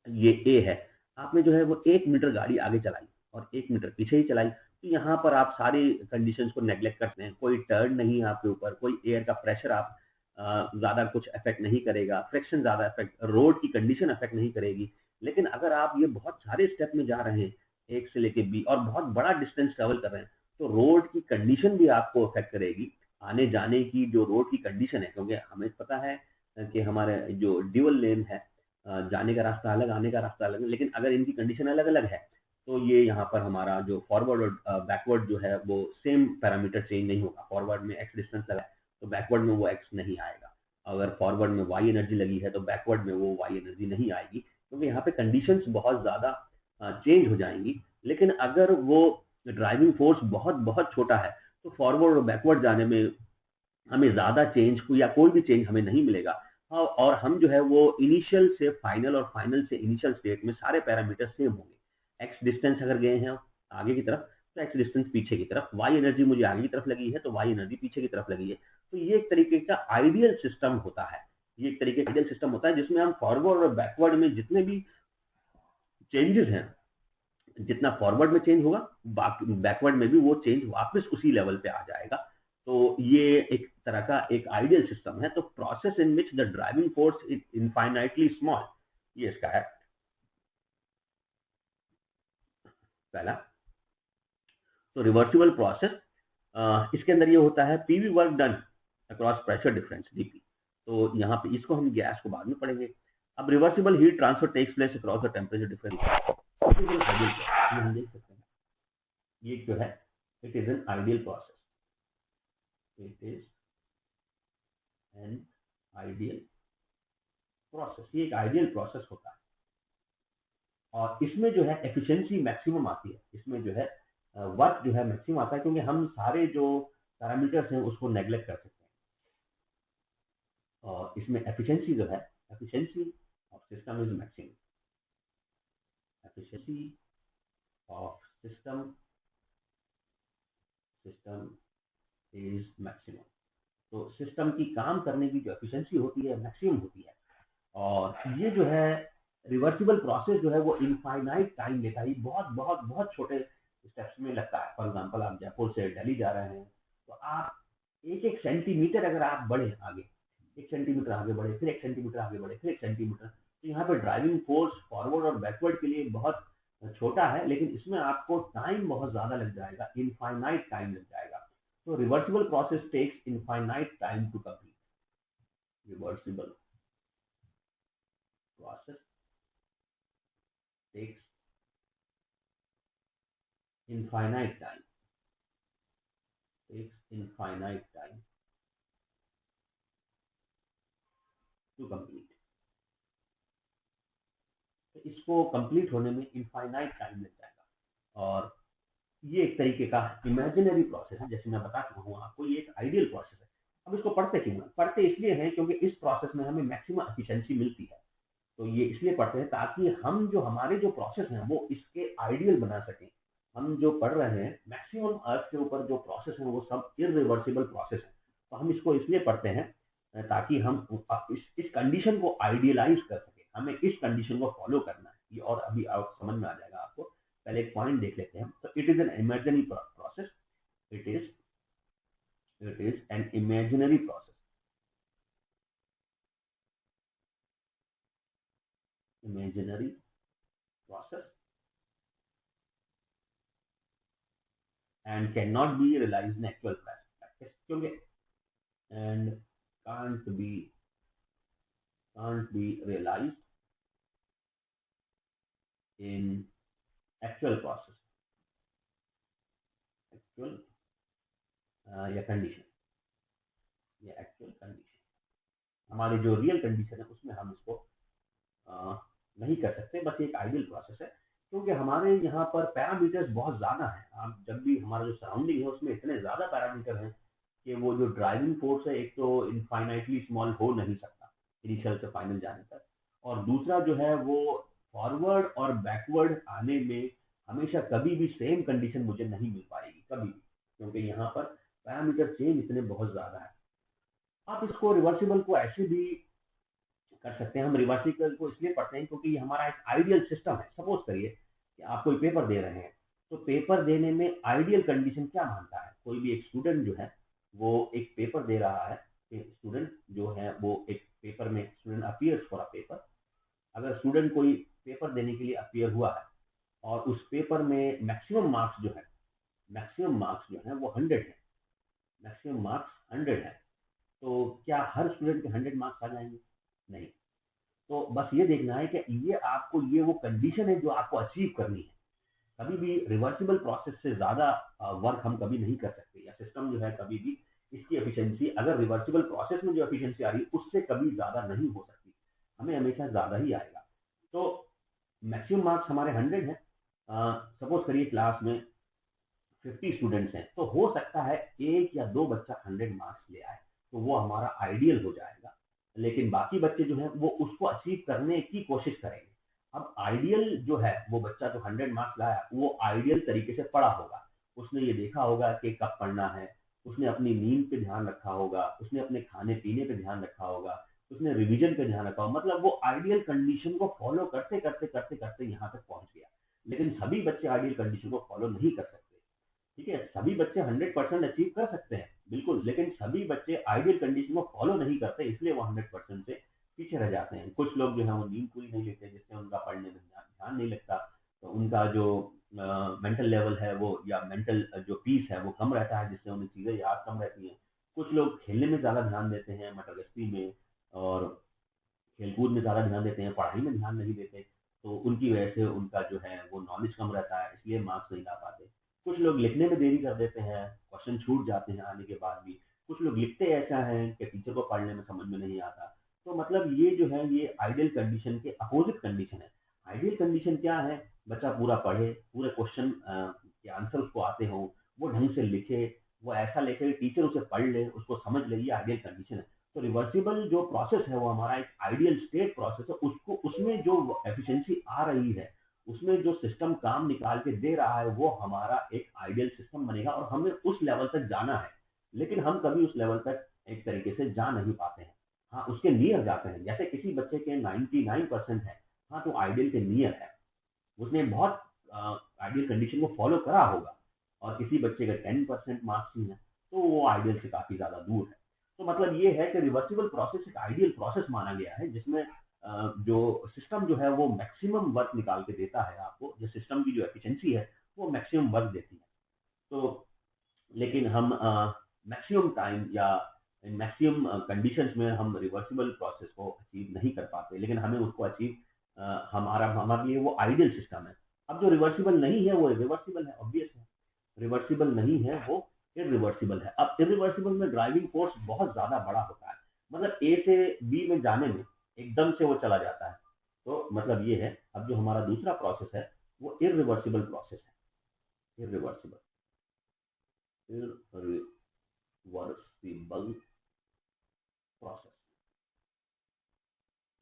ये ए है, आपने जो है वो 1 मीटर गाड़ी आगे चलाई और 1 मीटर पीछे ही चलाई, तो यहाँ पर आप सारी कंडीशंस को नेग्लेक्ट करते हैं, कोई टर्न नहीं है आपके ऊपर, कोई एयर का प्रेशर आप ज़्यादा कुछ अफेक्ट नहीं करेगा, फ्रिक्शन ज़्यादा अफेक्ट, रोड की कंडीशन अफेक्ट नहीं करेगी। लेकिन अगर आप ये बहुत सारे स्टेप में जा रहे हैं, एक से लेके बी, और बहुत बड़ा डिस्टेंस ट्रेवल कर रहे हैं, तो रोड की कंडीशन भी आपको अफेक्ट करेगी। आने जाने की जो रोड की कंडीशन है, क्योंकि हमें पता है कि हमारे जो ड्यूअल लेन है, जाने का रास्ता अलग, आने का रास्ता अलग है, लेकिन अगर इनकी कंडीशन अलग अलग है तो ये यहाँ पर हमारा जो फॉरवर्ड और बैकवर्ड जो है वो सेम पैरामीटर चेंज नहीं होगा। फॉरवर्ड में एक्स डिस्टेंस लगा है तो बैकवर्ड में वो एक्स नहीं आएगा, अगर फॉरवर्ड में वाई एनर्जी लगी है तो बैकवर्ड में वो वाई एनर्जी नहीं आएगी, क्योंकि यहाँ पे कंडीशंस बहुत ज़्यादा चेंज हो जाएंगी। लेकिन अगर वो ड्राइविंग फोर्स बहुत बहुत छोटा है तो फॉरवर्ड और बैकवर्ड जाने में हमें ज़्यादा चेंज या कोई भी चेंज हमें नहीं मिलेगा। और हम जो है वो इनिशियल से फाइनल और फाइनल से इनिशियल स्टेट में सारे पैरामीटर सेम होंगे। एक्स डिस्टेंस अगर गए हैं आगे की तरफ तो एक्स डिस्टेंस पीछे की तरफ, वाई एनर्जी मुझे आगे की तरफ लगी है तो वाई एनर्जी पीछे की तरफ लगी है। तो ये एक तरीके का आइडियल सिस्टम होता है, ये एक तरीके का आइडियल सिस्टम होता है जिसमें हम फॉरवर्ड और बैकवर्ड में जितने भी चेंजेस हैं, जितना फॉरवर्ड में चेंज होगा बैकवर्ड में भी वो चेंज वापस उसी लेवल पे आ जाएगा। तो ये एक तरह का एक आइडियल सिस्टम है। तो process in which the driving force is infinitely small, ये इसका है पहला। तो रिवर्सिबल प्रोसेस, इसके अंदर ये होता है PV work done across pressure difference DP. तो यहाँ पे इसको हम गैस को बाद में पढ़ेंगे। अब reversible heat transfer takes place across the temperature difference, हम देख सकते हैं ये जो है it is an ideal process, it is an ideal process, ये एक आइडियल प्रोसेस होता है। और इसमें जो है एफिशिएंसी मैक्सिमम आती है, इसमें जो है वर्क जो है मैक्सिमम आता है, क्योंकि हम सारे जो पैरामीटर्स हैं उसको नेग्लेक्ट कर सकते हैं। और इसमें एफिशिएंसी जो है, efficiency of system is maximum, efficiency of system is maximum. तो सिस्टम की काम करने की जो एफिशिएंसी होती है मैक्सिमम होती है। और ये जो है रिवर्सिबल प्रोसेस जो है वो इनफाइनाइट टाइम लेता है, बहुत बहुत बहुत छोटे स्टेप्स में लगता है। फॉर एग्जांपल आप जयपुर से दिल्ली जा रहे हैं तो आप एक एक सेंटीमीटर अगर आप बढ़े आगे, एक सेंटीमीटर आगे बढ़े, फिर एक सेंटीमीटर आगे बढ़े, फिर एक सेंटीमीटर, तो यहाँ पे ड्राइविंग फोर्स फॉरवर्ड और बैकवर्ड के लिए बहुत छोटा है, लेकिन इसमें आपको टाइम बहुत ज्यादा लग जाएगा, इनफाइनाइट टाइम लग जाएगा। तो reversible process takes infinite time to complete, reversible process takes infinite time, to complete। तो इसको कंप्लीट होने में इनफाइनाइट टाइम लग जाएगा। और ये एक तरीके का इमेजिनरी प्रोसेस है, जैसे मैं बता चुका हूँ आपको, ये एक आइडियल प्रोसेस है। अब इसको पढ़ते क्यों हैं? पढ़ते इसलिए हैं क्योंकि इस प्रोसेस में हमें मैक्सिमम एफिशिएंसी मिलती है। तो ये इसलिए पढ़ते हैं ताकि हम जो हमारे जो प्रोसेस हैं वो इसके आइडियल बना सकें। हम जो पढ़ रहे हैं मैक्सिमम अर्थ के ऊपर जो प्रोसेस हैं वो सब इरिवर्सिबल प्रोसेस है। तो हम इसको इसलिए पढ़ते हैं ताकि हम इस कंडीशन को आइडियलाइज कर सके, हमें इस कंडीशन को फॉलो करना है। ये और अभी आप समझ में आ जाएगा आपको। पहले एक पॉइंट देख लेते हैं। तो it is an imaginary process, it is an imaginary process, imaginary process and cannot be realized in actual practice, क्योंकि and can't be realized in actual process, actual या कंडीशन, ये एक्चुअल कंडीशन, हमारी जो real condition है उसमें हम इसको नहीं कर सकते। बस एक आइडियल प्रोसेस है, क्योंकि हमारे यहाँ पर पैरामीटर्स बहुत ज़्यादा हैं। आप जब भी हमारा जो सराउंडिंग है उसमें इतने ज़्यादा पैरामीटर हैं कि वो जो ड्राइविंग फोर्स है एक तो इनफाइनाइटली स्मॉल हो नहीं सकता इनिशियल से फाइनल जाने तक, और दूसरा जो है वो फॉरवर्ड और बैकवर्ड आने में हमेशा कभी भी सेम कंडीशन मुझे नहीं मिल पाएगी कभी भी, क्योंकि यहाँ पर पैरामीटर चेंज इतने बहुत ज़्यादा है। आप इसको रिवर्सिबल को ऐसे भी कर सकते हैं। हम रिवर्सिबल को इसलिए पढ़ते हैं क्योंकि ये हमारा एक आइडियल सिस्टम है। सपोज करिए कि आप कोई पेपर दे रहे हैं तो पेपर देने में आइडियल कंडीशन क्या मानता है? कोई भी एक स्टूडेंट जो है वो एक पेपर दे रहा है, स्टूडेंट जो है वो एक पेपर में student appears for a paper. अगर स्टूडेंट कोई पेपर देने के लिए अपीयर हुआ है और उस पेपर में मैक्सिमम मार्क्स जो है, मैक्सिमम मार्क्स जो है वो 100 है, मैक्सिमम मार्क्स 100 है, तो क्या हर स्टूडेंट के 100 मार्क्स आ जाएंगे? नहीं। तो बस ये देखना है कि ये आपको, ये वो कंडीशन है जो आपको अचीव करनी है। कभी भी रिवर्सिबल प्रोसेस से ज्यादा वर्क हम कभी नहीं कर सकते, या सिस्टम जो है कभी भी इसकी एफिशिएंसी, अगर रिवर्सिबल प्रोसेस में जो एफिशिएंसी आ रही है उससे कभी ज्यादा नहीं हो सकती, हमें हमेशा ज्यादा ही आएगा। तो मैक्सिमम मार्क्स हमारे 100 है। सपोज करिए क्लास में 50 स्टूडेंट्स हैं, तो हो सकता है एक या दो बच्चा 100 मार्क्स ले आए, तो वो हमारा आइडियल हो जाएगा। लेकिन बाकी बच्चे जो है वो उसको अचीव करने की कोशिश करेंगे। अब आइडियल जो है वो बच्चा जो 100 मार्क्स लाया वो आइडियल तरीके से पढ़ा होगा, उसने ये देखा होगा कि कब पढ़ना है, उसने अपनी नींद पे ध्यान रखा होगा, उसने अपने खाने पीने पे ध्यान रखा होगा, उसने रिवीजन पे ध्यान रखा होगा, मतलब वो आइडियल कंडीशन को फॉलो करते करते करते करते यहाँ तक पहुंच गया। लेकिन सभी बच्चे आइडियल कंडीशन को फॉलो नहीं कर सकते। ठीक है, सभी बच्चे 100% अचीव कर सकते हैं बिल्कुल, लेकिन सभी बच्चे आइडियल कंडीशन को फॉलो नहीं करते, इसलिए वो 100% से पीछे रह जाते हैं। कुछ लोग जो है वो नींद पूरी नहीं लेते, जिससे उनका पढ़ने में ध्यान नहीं लगता, तो उनका जो मेंटल लेवल है वो, या मेंटल जो पीस है वो कम रहता है, जिससे उन्हें चीजें याद कम रहती हैं। कुछ लोग खेलने में ज्यादा ध्यान देते हैं, मटर में, और खेलकूद में ज्यादा ध्यान देते हैं, पढ़ाई में ध्यान नहीं देते, तो उनकी वजह से उनका जो है वो नॉलेज कम रहता है, इसलिए मार्क्स नहीं ला पाते। कुछ लोग लिखने में देरी कर देते हैं, क्वेश्चन छूट जाते हैं आने के बाद भी। कुछ लोग लिखते ऐसा है कि टीचर को पढ़ने में समझ में नहीं आता। तो मतलब ये जो है ये आइडियल कंडीशन के अपोजिट कंडीशन है। आइडियल कंडीशन क्या है? बच्चा पूरा पढ़े, पूरे क्वेश्चन के आंसर उसको आते हो, वो ढंग से लिखे, वो ऐसा लिखे टीचर उसे पढ़ ले, उसको समझ ले, ये आइडियल कंडीशन है। तो रिवर्सिबल जो प्रोसेस है वो हमारा एक आइडियल स्टेट प्रोसेस है, उसको, उसमें जो एफिशिएंसी आ रही है, उसमें जो सिस्टम काम निकाल के दे रहा है वो हमारा एक आइडियल सिस्टम बनेगा, और हमें उस लेवल तक जाना है। लेकिन हम कभी उस लेवल तक एक तरीके से जा नहीं पाते हैं। हाँ, उसके नियर जाते हैं। जैसे किसी बच्चे के 99% है, हाँ तो आइडियल के नियर है, उसने बहुत आइडियल कंडीशन को फॉलो करा होगा। और किसी बच्चे का 10% मार्क्स ही है, तो वो आइडियल से काफी ज्यादा दूर है। तो मतलब ये है कि रिवर्सिबल प्रोसेस एक आइडियल प्रोसेस माना गया है, जिसमें जो सिस्टम जो है वो मैक्सिमम वर्क निकाल के देता है आपको, जो सिस्टम की जो एफिशिएंसी है वो मैक्सिमम वर्क देती है। तो लेकिन हम मैक्सिमम टाइम या मैक्सिमम कंडीशंस में हम रिवर्सिबल प्रोसेस को अचीव नहीं कर पाते, लेकिन हमें उसको अचीव, हमारा हमारे लिए वो आइडियल सिस्टम है। अब जो रिवर्सिबल नहीं है वो इरिवर्सिबल है, ऑब्वियस है। रिवर्सिबल नहीं है वो इरिवर्सिबल है। अब इरिवर्सिबल में ड्राइविंग फोर्स बहुत ज्यादा बड़ा होता है, मतलब ए से बी में जाने में एकदम से वो चला जाता है। तो मतलब ये है, अब जो हमारा दूसरा प्रोसेस है वो इरिवर्सिबल प्रोसेस है। Irreversible, irreversible process,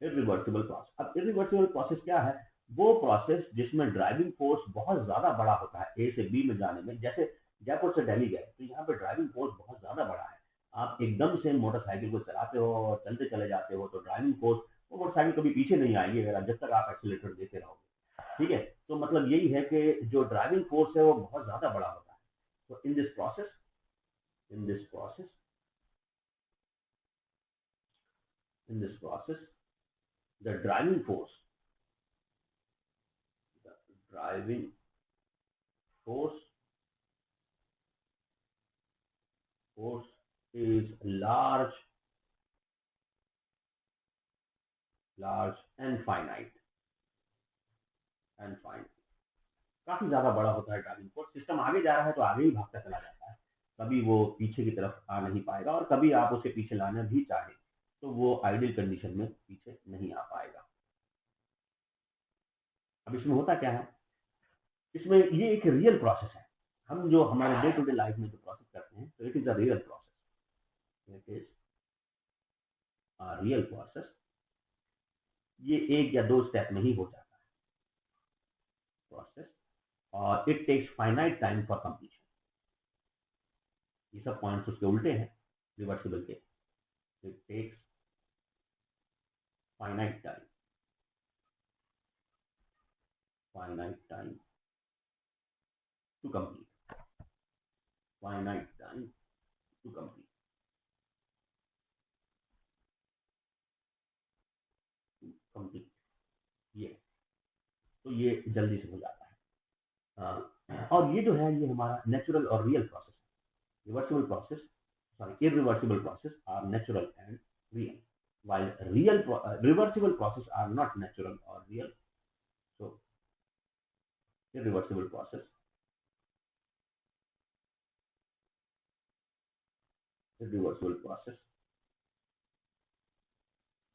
irreversible process. अब इरिवर्सिबल प्रोसेस क्या है? वो प्रोसेस जिसमें ड्राइविंग फोर्स बहुत ज्यादा बड़ा होता है ए से बी में जाने में। जैसे जयपुर से दिल्ली गए तो यहाँ पे ड्राइविंग फोर्स बहुत ज्यादा बड़ा है। आप एकदम से मोटरसाइकिल को चलाते हो और चलते चले जाते हो, तो ड्राइविंग फोर्स, वो मोटरसाइकिल कभी पीछे नहीं आएगी अगर जब तक आप एक्सीलेटर देते रहोगे। ठीक है, तो मतलब यही है कि जो ड्राइविंग फोर्स है वो बहुत ज्यादा बड़ा होता है। तो in this process, in this process, in this process, the driving force, the driving force force is large and finite, and finite, काफी ज्यादा बड़ा होता है ड्राइविंग फोर्स। सिस्टम आगे जा रहा है तो आगे ही भागता चला जाता है, कभी वो पीछे की तरफ आ नहीं पाएगा, और कभी आप उसे पीछे लाना भी चाहे तो वो आइडियल कंडीशन में पीछे नहीं आ पाएगा। अब इसमें होता क्या है? इसमें ये एक रियल प्रोसेस है। हम जो हमारे डे टू डे लाइफ में जो प्रोसेस करते हैं, तो it is a real process, it is a real process. ये एक या दो स्टेप में ही हो जाता है प्रोसेस, और it takes finite time for completion. ये सब पॉइंट्स उसके उल्टे हैं रिवर्सिबल के। It takes finite time, finite time to complete. Finite time to complete. Complete ये तो ये जल्दी से हो जाता है। और ये जो है ये हमारा नेचुरल और रियल प्रोसेस है। Reversible process sorry irreversible process are natural and real while reversible process are not natural or real. So irreversible process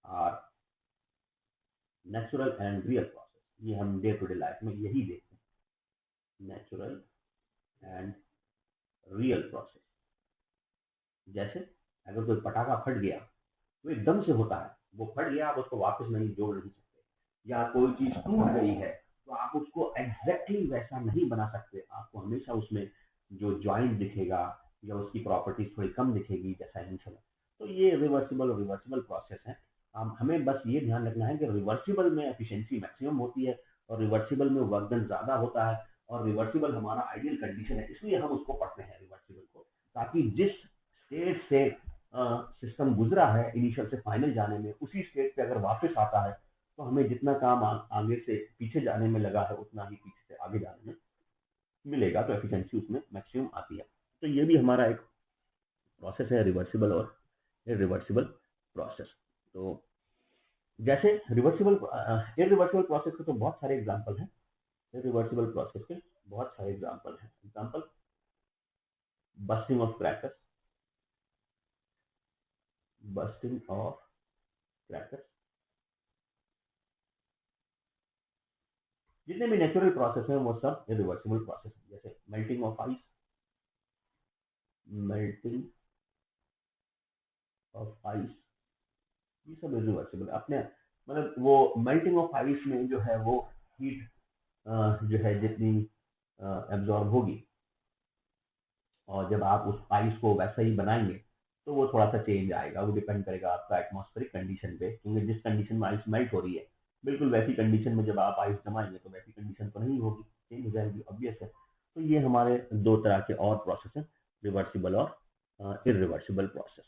are natural and real process. ये हम डे टू डे लाइफ में यही देखते हैं, natural and real process. जैसे अगर कोई पटाखा फट गया तो एकदम से होता है, वो फट गया, आप उसको वापस नहीं जोड़ नहीं सकते, या कोई चीज टूट गई है तो आप उसको एग्जैक्टली वैसा नहीं बना सकते, आपको हमेशा उसमें जो ज्वाइंट दिखेगा या उसकी प्रॉपर्टीज थोड़ी कम दिखेगी जैसा इनिशियल। तो ये रिवर्सिबल और रिवर्सिबल प्रोसेस है। हमें बस ये ध्यान रखना है कि रिवर्सिबल में एफिशिएंसी मैक्सिमम होती है और रिवर्सिबल में वर्क डन ज्यादा होता है, और रिवर्सिबल हमारा आइडियल कंडीशन है, इसलिए हम उसको पढ़ते हैं रिवर्सिबल को, ताकि जिस स्टेट से सिस्टम गुजरा है इनिशियल से फाइनल जाने में, उसी स्टेट पे अगर वापस आता है तो हमें जितना काम आगे से पीछे जाने में लगा है उतना ही पीछे से आगे जाने में मिलेगा, तो एफिशिएंसी उसमें मैक्सिमम आती है। तो ये भी हमारा एक प्रोसेस है, रिवर्सिबल और इरिवर्सिबल प्रोसेस। तो जैसे रिवर्सिबल इरिवर्सिबल प्रोसेस के तो बहुत सारे एग्जांपल हैं, इरिवर्सिबल प्रोसेस के बहुत सारे एग्जांपल हैं। Example bursting of crackers, bursting of crackers. जितने भी नेचुरल प्रोसेस हैं वो सब इरिवर्सिबल प्रोसेस है। जैसे melting of ice, melting of ice, ये सब इरिवर्सिबल अपने मतलब वो मेल्टिंग ऑफ आइस में जो है वो हीट जो है जितनी एब्जॉर्ब होगी, और जब आप उस आइस को वैसा ही बनाएंगे तो वो थोड़ा सा चेंज आएगा। वो डिपेंड करेगा आपका एटमॉस्फेरिक कंडीशन पे, क्योंकि जिस कंडीशन में आइस मेल्ट हो रही है बिल्कुल वैसी कंडीशन में जब आप आइस जमाएंगे तो वैसी कंडीशन तो नहीं होगी, चेंज हो जाएगी, ऑब्वियस है। तो ये हमारे दो तरह के और प्रोसेस हैं, रिवर्सिबल और इरिवर्सिबल प्रोसेस।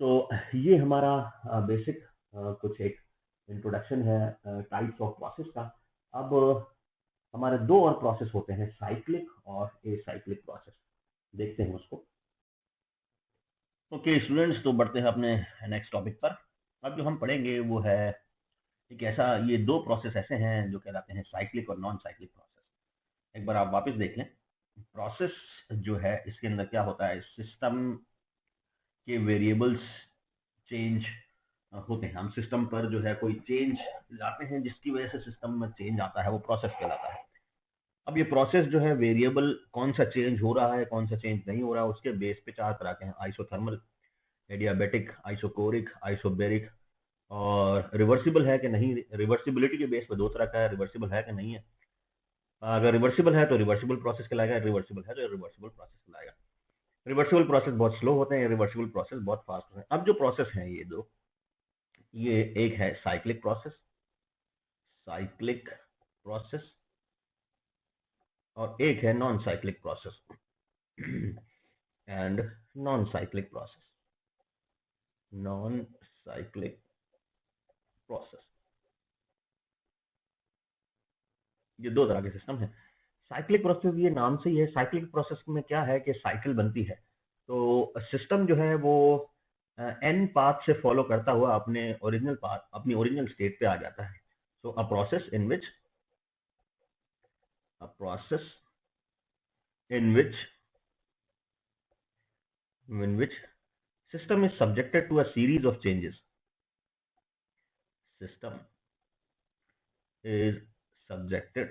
तो ये हमारा बेसिक कुछ एक इंट्रोडक्शन है टाइप्स ऑफ प्रोसेस का। अब हमारे दो और प्रोसेस होते हैं, साइक्लिक और एसाइक्लिक प्रोसेस, देखते हैं उसको। ओके स्टूडेंट्स, तो बढ़ते हैं अपने नेक्स्ट टॉपिक पर। अब जो हम पढ़ेंगे वो है एक ऐसा, ये दो प्रोसेस ऐसे हैं जो कहलाते हैं साइक्लिक और नॉन साइक्लिक प्रोसेस। एक बार आप वापस देख लें, प्रोसेस जो है इसके अंदर क्या होता है, सिस्टम के वेरिएबल्स चेंज होते हैं। हम सिस्टम पर जो है कोई चेंज लाते हैं जिसकी वजह से सिस्टम में चेंज आता है, वो प्रोसेस कहलाता है। अब ये प्रोसेस जो है वेरिएबल कौन सा चेंज हो रहा है कौन सा चेंज नहीं हो रहा है उसके बेस पे चार तरह के हैं, आइसोथर्मल, एडियाबेटिक, आइसोकोरिक, आइसोबेरिक, और रिवर्सिबल है कि नहीं। रिवर्सिबिलिटी के बेस पे दो तरह का है, रिवर्सिबल है कि नहीं है। अगर रिवर्सिबल है तो रिवर्सिबल प्रोसेस कहलाएगा, रिवर्सिबल है तो रिवर्सिबल प्रोसेस कहलाएगा। रिवर्सिबल प्रोसेस बहुत स्लो होते हैं, रिवर्सिबल प्रोसेस बहुत फास्ट होते हैं। अब जो प्रोसेस है ये दो, ये एक है साइक्लिक प्रोसेस, साइक्लिक प्रोसेस, और एक है non cyclic process and non cyclic process, non cyclic process. ये दो तरह के सिस्टम है। साइक्लिक प्रोसेस ये नाम से ही है, साइक्लिक प्रोसेस में क्या है कि साइकिल बनती है, तो सिस्टम जो है वो एन पाथ से फॉलो करता हुआ अपने ओरिजिनल पाथ, अपनी ओरिजिनल स्टेट पे आ जाता है। So a process in which system is subjected to a series of changes, system is subjected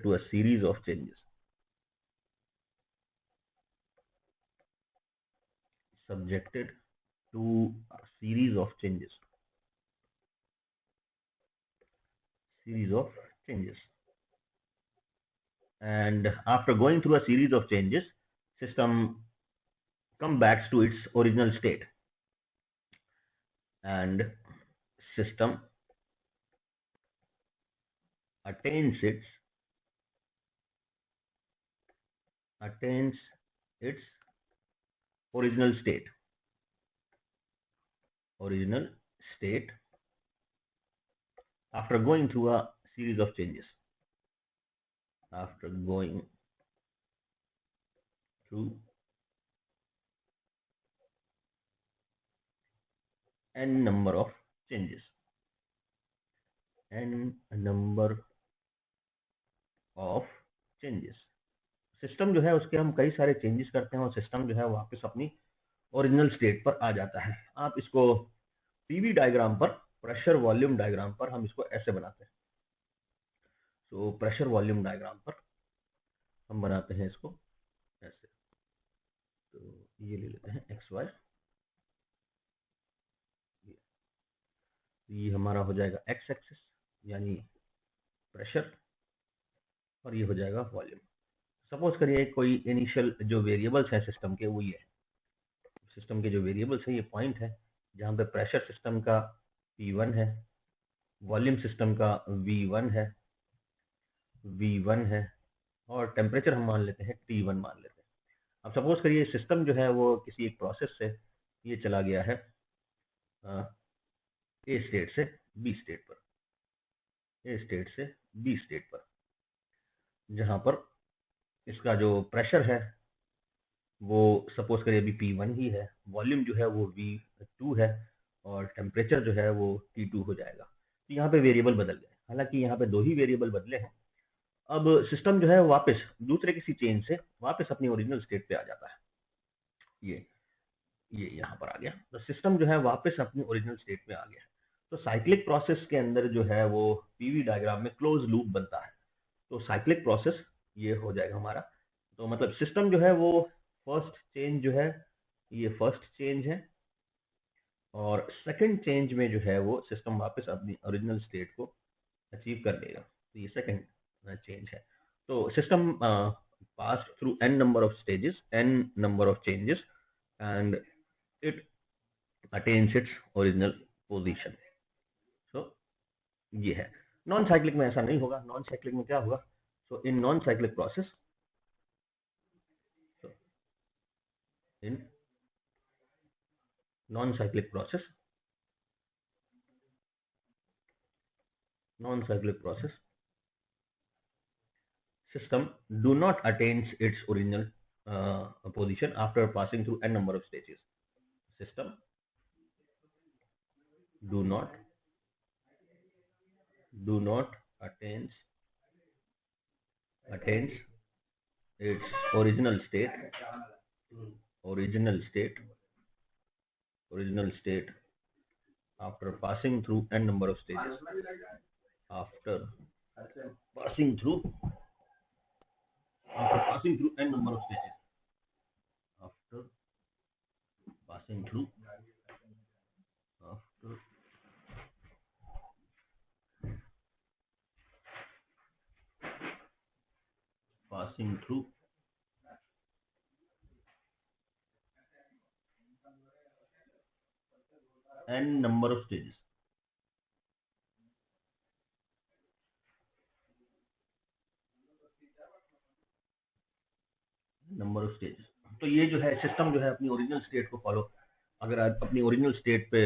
to a series of changes, subjected to a series of changes, and after going through a series of changes, system come back to its original state, and system attains its original state after going through a series of changes. After going through n number of changes. System जो है उसके हम कई सारे changes करते हैं और system जो है वापस अपनी ओरिजिनल स्टेट पर आ जाता है। आप इसको पीवी डायग्राम पर, प्रेशर वॉल्यूम डायग्राम पर हम इसको ऐसे बनाते हैं। तो प्रेशर वॉल्यूम डायग्राम पर हम बनाते हैं इसको ऐसे। तो ये ले लेते हैं एक्स वाई, ये हमारा हो जाएगा एक्स एक्सिस यानी प्रेशर, और ये हो जाएगा वॉल्यूम। सपोज करिए कोई इनिशियल जो वेरिएबल्स हैं सिस्टम के, वो ये है। सिस्टम के जो वेरिएबल्स है ये पॉइंट है जहां पे प्रेशर सिस्टम का P1 है, वॉल्यूम सिस्टम का V1 है और टेम्परेचर हम मान लेते हैं T1 मान लेते हैं। अब सपोज करिए सिस्टम जो है वो किसी एक प्रोसेस से ये चला गया है ए स्टेट से बी स्टेट पर, जहां पर इसका जो प्रेशर है वो सपोज करिए अभी P1 ही है, वॉल्यूम जो है वो V2 है और टेम्परेचर जो है वो T2 हो जाएगा। तो यहाँ पे वेरिएबल बदल गए, हालांकि यहाँ पे 2 ही वेरिएबल बदले हैं। अब सिस्टम जो है वापस दूसरे किसी चेंज से वापस अपनी ओरिजिनल स्टेट पे आ जाता है। ये यहाँ पर आ गया, तो सिस्टम जो है वापस अपनी ओरिजिनल स्टेट में आ गया। तो साइक्लिक प्रोसेस के अंदर जो है वो पीवी डायग्राम में क्लोज लूप बनता है। तो साइक्लिक प्रोसेस ये हो जाएगा हमारा। तो मतलब सिस्टम जो है वो फर्स्ट चेंज जो है ये फर्स्ट चेंज है और सेकंड चेंज में जो है वो सिस्टम वापस अपनी ओरिजिनल स्टेट को अचीव कर लेगा। तो ये सेकंड चेंज है। तो system passed through n number of stages, n number of changes, and it attains its original position. So ये है। नॉन साइक्लिक में ऐसा नहीं होगा। नॉन साइक्लिक में क्या होगा? So in non-cyclic process, system do not attains its original position after passing through n number of stages. System do not attains its original state after passing through n number of stages. After passing through n number of stages. After passing through n number of stages. तो ये जो है system जो है अपनी original state को follow, अगर अपनी ओरिजिनल स्टेट पे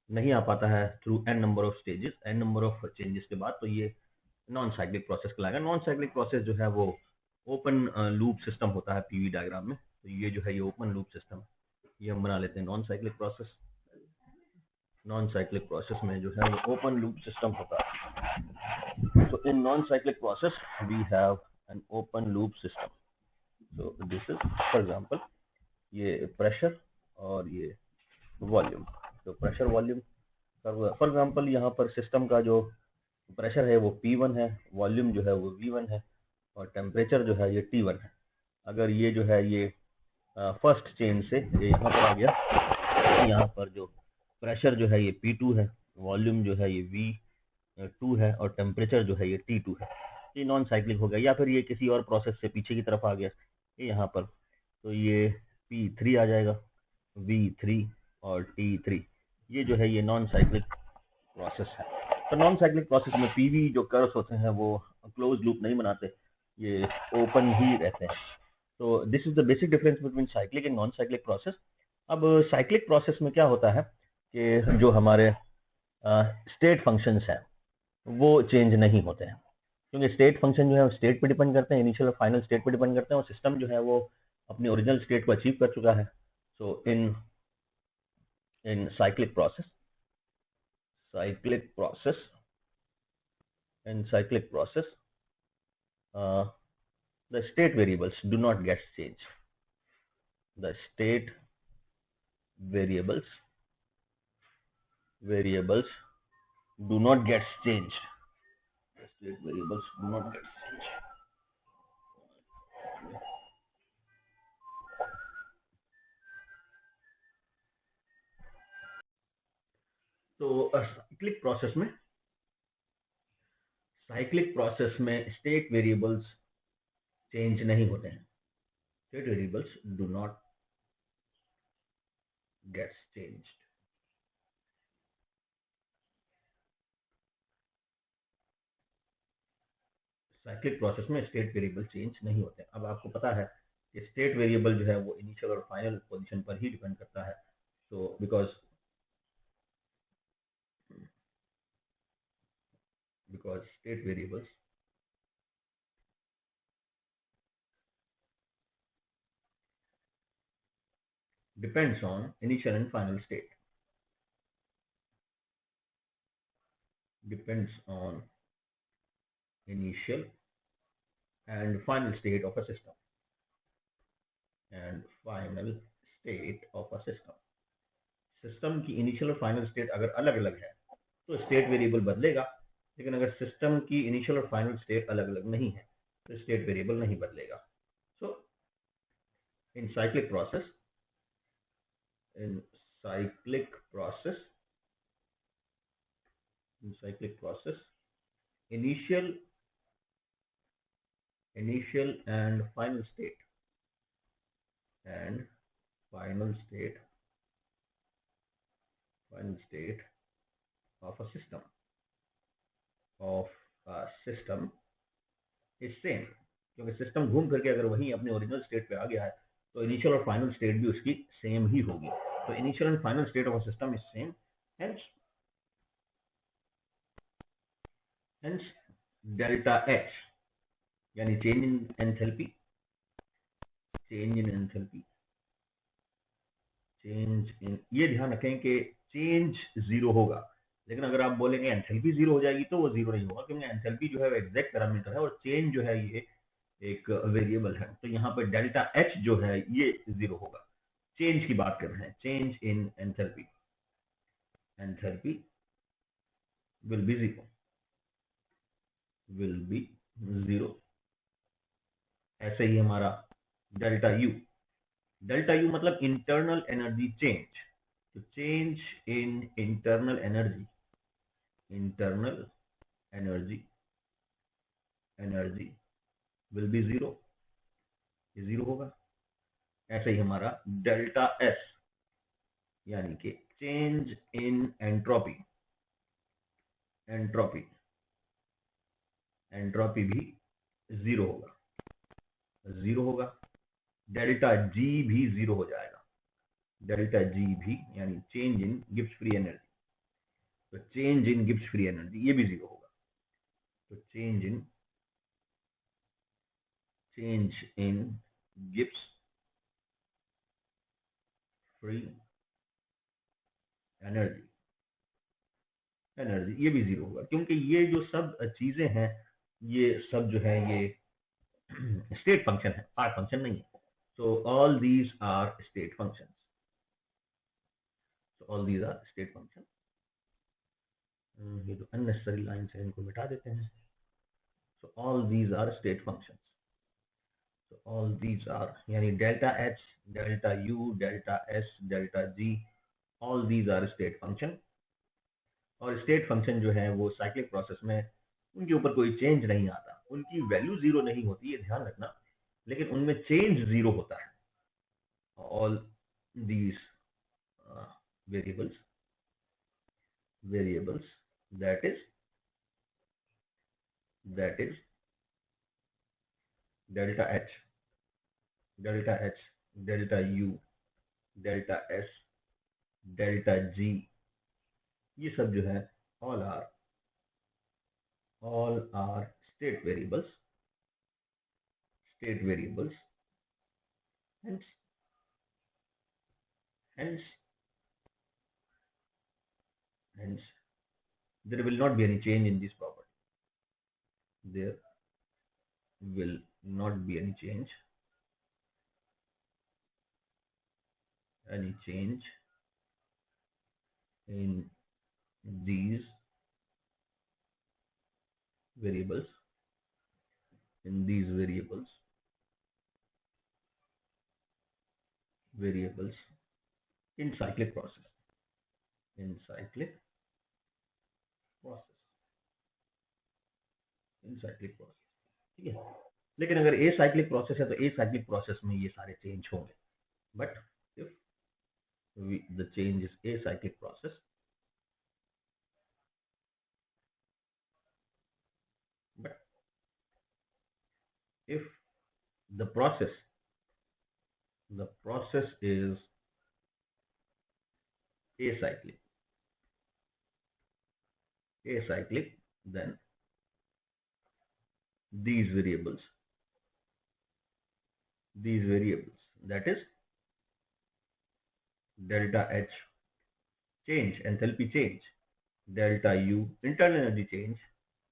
नहीं आ पाता है through n number of stages, n number of changes के बाद, तो ये नॉन साइक्लिक प्रोसेस कहलाएगा। नॉन साइक्लिक प्रोसेस जो है वो ओपन लूप सिस्टम होता है पीवी डायग्राम में। तो ये जो है ये ओपन लूप सिस्टम, ये हम बना लेते हैं non cyclic process. Non cyclic process में जो है वो ओपन लूप सिस्टम होता है। तो in non cyclic process we have an open loop system. So this is for example ये प्रेशर और ये वॉल्यूम। तो प्रेशर वॉल्यूम फॉर एग्जांपल यहाँ पर सिस्टम का जो प्रेशर है वो P1 है, वॉल्यूम जो है वो V1 है और टेम्परेचर जो है ये T1 है। अगर ये जो है ये फर्स्ट चेन से ये यहाँ पर आ गया, यहाँ पर जो प्रेशर जो है ये P2 है, वॉल्यूम जो है ये V2 है और टेम्परेचर जो है ये T2 है। ये नॉन साइक्लिक हो गया। या फिर ये किसी और प्रोसेस से पीछे की तरफ आ गया यहाँ पर, तो ये P3 आ जाएगा, V3 और T3। ये जो है ये नॉन साइक्लिक प्रोसेस है। तो नॉन साइक्लिक प्रोसेस में पीवी जो कर्व्स होते हैं वो क्लोज लूप नहीं बनाते, ये ओपन ही रहते हैं। तो this is the basic difference between cyclic and non cyclic process. अब साइक्लिक प्रोसेस में क्या होता है कि जो हमारे स्टेट फंक्शंस हैं वो चेंज नहीं होते हैं, क्योंकि स्टेट फंक्शन जो है स्टेट पे डिपेंड करते हैं, इनिशियल और फाइनल स्टेट पे डिपेंड करते हैं, और सिस्टम जो है वो अपनी ओरिजिनल स्टेट को अचीव कर चुका है। सो इन cyclic process the state variables do not get changed. The state variables do not get changed. The state variables do not get changed. तो साइक्लिक प्रोसेस में स्टेट वेरिएबल्स चेंज नहीं होते हैं, state variables do not gate changed. Cyclic process में state variable change नहीं होते। अब आपको पता है कि स्टेट वेरिएबल जो है वो इनिशियल और फाइनल पोजीशन पर ही डिपेंड करता है। So because state variables depends on initial and final state. Depends on initial and final state of a system. And final state of a system. System की initial और final state अगर अलग अलग है तो स्टेट वेरिएबल बदलेगा, लेकिन अगर सिस्टम की इनिशियल और फाइनल स्टेट अलग अलग नहीं है तो स्टेट वेरिएबल नहीं बदलेगा। So in cyclic process initial and final state of a system is same, क्योंकि सिस्टम घूम फिर के अगर वही अपने ओरिजिनल स्टेट पे आ गया है तो इनिशियल और फाइनल स्टेट भी उसकी सेम ही होगी। तो initial and final state of a system is same, hence delta H यानी चेंज इन एंथैल्पी, ये ध्यान रखें कि चेंज जीरो होगा, लेकिन अगर आप बोलेंगे एंथैल्पी जीरो हो जाएगी तो वो जीरो नहीं होगा, क्योंकि एंथैल्पी जो है वो एग्जैक्ट पैरामीटर है और चेंज जो है ये एक वेरिएबल है। तो यहाँ पे डेल्टा एच जो है ये जीरो होगा। चेंज की बात कर रहे हैं, change in enthalpy will be zero. ऐसे ही हमारा डेल्टा यू मतलब इंटरनल एनर्जी चेंज, तो change in internal energy will be zero, ये जीरो होगा। ऐसे ही हमारा डेल्टा एस यानी कि चेंज इन एंट्रोपी भी जीरो होगा। डेल्टा जी भी जीरो हो जाएगा, यानी change in Gibbs free energy, तो change in Gibbs free energy ये भी जीरो होगा। तो change in Gibbs free energy ये भी जीरो होगा, क्योंकि ये जो सब चीजें हैं ये सब जो है ये स्टेट फंक्शन है, पार्ट फंक्शन नहीं है। So all these are state functions. ये जो unnecessary lines है इनको मिटा देते हैं। So all these are state functions. So all these are यानी delta H, delta U, delta S, delta G, all these are state function. और state function जो है वो साइक्लिक प्रोसेस में उनके ऊपर कोई चेंज नहीं आता, उनकी वैल्यू जीरो नहीं होती, ये ध्यान रखना, लेकिन उनमें चेंज जीरो होता है। All these variables that is delta H, delta H, delta U, delta S, delta G, ये सब जो है all are state variables, hence hence hence there will not be any change in this property. There will not be any change in these variables, in cyclic process, ठीक है। लेकिन अगर a cyclic process है तो a cyclic process में ये सारे change होंगे, but if the change is acyclic process, but if the process is acyclic, then these variables, that is delta H change, enthalpy change, delta U internal energy change,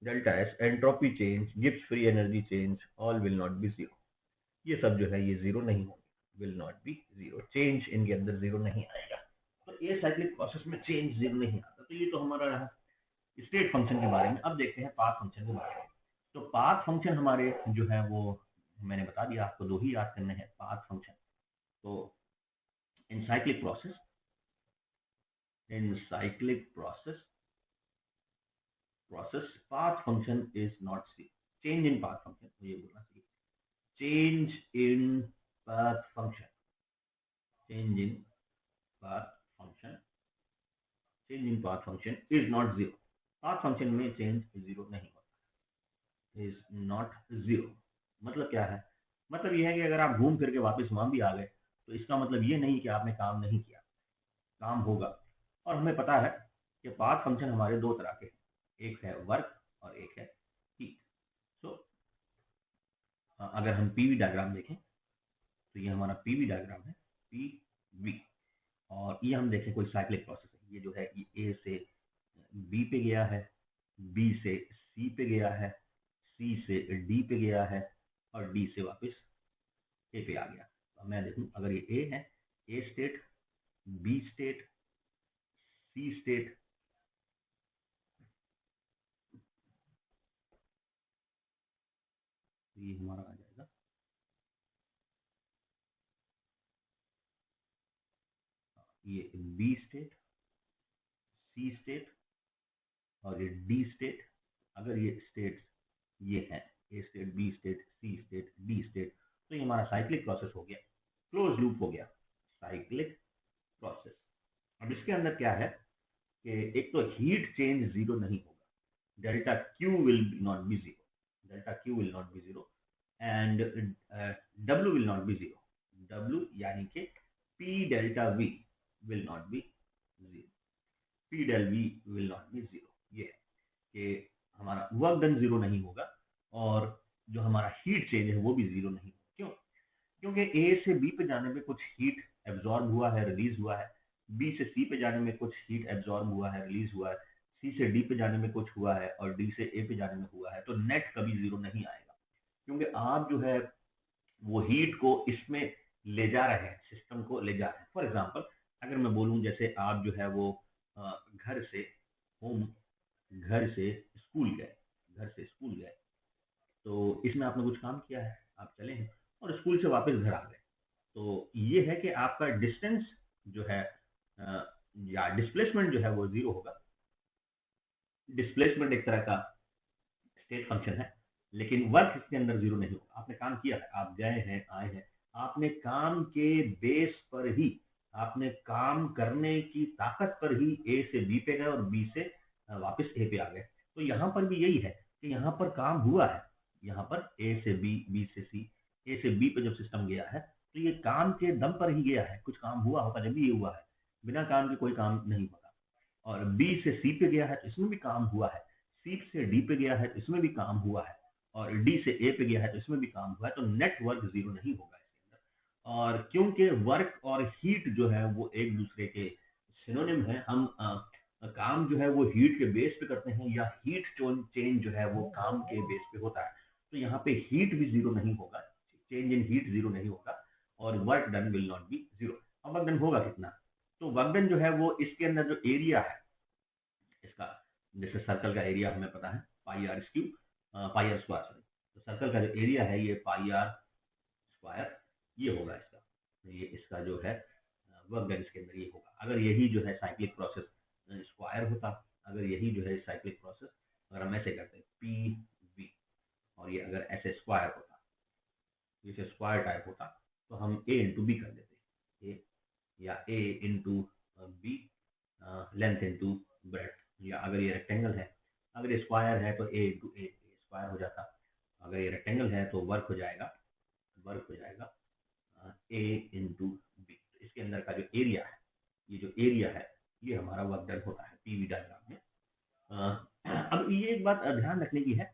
delta S entropy change, Gibbs free energy change, all will not be zero. ये सब जो है ये zero नहीं होंगे, will not be zero, change इनके अंदर zero नहीं आएगा। तो ये साइक्लिक प्रोसेस में चेंज जीरो नहीं आता। तो ये तो हमारा रहा स्टेट फंक्शन के बारे में। अब देखते हैं पाथ फंक्शन के बारे में। तो पाथ फंक्शन हमारे जो है वो मैंने बता दिया आपको, दो ही याद करने हैं पाथ फंक्शन। तो इन cyclic process path function is not zero. Change in path function, ये बोलना चाहिए, change in path function is not zero. path function में change zero नहीं होता, is not zero। मतलब क्या है? मतलब ये है कि अगर आप घूम फिर के वापस वहां भी आ गए तो इसका मतलब ये नहीं कि आपने काम नहीं किया, काम होगा। और हमें पता है कि पाथ फंक्शन हमारे दो तरह के, एक है वर्क और एक है हीट। तो अगर हम पीवी डायग्राम देखें तो ये हमारा पीवी डायग्राम है, पीवी, और ये हम देखें कोई साइक्लिक प्रोसेस है। ये जो है ये ए से बी पे गया है, बी से सी पे गया है, सी से डी पे गया है और डी से वापस ए पे आ गया। तो मैं देखूं अगर ये ए है, ए स्टेट, बी स्टेट, सी स्टेट, ये हमारा आ जाएगा ये बी स्टेट, सी स्टेट और ये डी स्टेट। अगर ये स्टेट ये है ए स्टेट, बी स्टेट, सी स्टेट, डी स्टेट, तो ये हमारा साइक्लिक प्रोसेस हो गया, क्लोज लूप हो गया, साइक्लिक प्रोसेस। अब इसके अंदर क्या है कि एक तो हीट चेंज जीरो नहीं होगा, delta Q will not be zero, and W will not be zero, W यानी कि P delta V will not be zero, P del V will not be zero. ये है कि हमारा वर्क डन जीरो नहीं होगा और जो हमारा हीट चेंज है वो भी जीरो नहीं होगा। क्यों? क्योंकि ए से बी पे जाने में कुछ हीट एब्जॉर्ब हुआ है, रिलीज हुआ है, बी से सी पे जाने में कुछ हीट एब्जॉर्ब हुआ है, रिलीज हुआ है, सी से डी पे जाने में कुछ हुआ है और डी से ए पे जाने में हुआ है। तो नेट कभी जीरो नहीं आएगा, क्योंकि आप जो है वो हीट को इसमें ले जा रहे हैं, सिस्टम को ले जा रहे हैं। फॉर एग्जाम्पल अगर मैं बोलूं जैसे आप जो है वो घर से स्कूल गए, तो इसमें आपने कुछ काम किया है, आप चले हैं और स्कूल से वापस घर आ गए। तो ये है कि आपका डिस्टेंस जो है या डिस्प्लेसमेंट जो है वो जीरो होगा। डिस्प्लेसमेंट एक तरह का स्टेट फंक्शन है, लेकिन वर्क इसके अंदर जीरो नहीं होगा। आपने काम किया है, आप गए हैं, आए हैं, आपने काम के बेस पर ही, आपने काम करने की ताकत पर ही ए से बी पे गए और बी से वापस ए पे आ गए। तो यहाँ पर भी यही है कि यहाँ पर काम हुआ है, यहाँ पर ए से बी, बी से सी, ए से बी पे जब सिस्टम गया है तो ये काम के दम पर ही गया है, कुछ काम हुआ होगा जब भी ये हुआ है, बिना काम के कोई काम नहीं होगा। और बी से सी पे गया है तो इसमें भी काम हुआ है, सी से डी पे गया है तो इसमें भी काम हुआ है, और डी से ए पे गया है तो इसमें भी काम हुआ है, तो नेट वर्क जीरो नहीं होगा इसके अंदर। और क्योंकि वर्क और हीट जो है वो एक दूसरे के सिनोनिम है, हम काम जो है वो हीट के बेस पे करते हैं, या हीट चेंज जो है वो काम के बेस पे होता है, तो यहाँ पे हीट भी जीरो नहीं होगा, चेंज इन हीट जीरो नहीं होगा, और work done will not be zero. अब वर्क डन होगा कितना, तो वर्क डन जो है वो इसके अंदर जो एरिया है इसका, जैसे सर्कल का एरिया हमें पता है पाई आर स्क्वायर, सॉरी, तो सर्कल का जो एरिया है ये पाई आर स्क्वायर ये होगा इसका, ये इसका जो है वर्क डन इसके अंदर ये होगा। अगर यही जो है साइक्लिक प्रोसेस स्क्वायर होता, अगर यही जो है साइक्लिक प्रोसेस अगर हम ऐसे करते पी वी, और ये अगर ऐसे स्क्वायर होता, जैसे स्क्वायर टाइप होता, तो हम ए इंटू बी कर देते, ए या A into B length into breadth, या अगर ये रेक्टेंगल है, अगर ये स्क्वायर है तो ए इंटू ए स्क्वायर हो जाता, अगर ये रेक्टेंगल है तो वर्क हो जाएगा ए इंटू बी। तो इसके अंदर का जो एरिया है, ये जो एरिया है ये हमारा वर्क डन होता है पीवी डायग्राम में। अब ये एक बात ध्यान रखने की है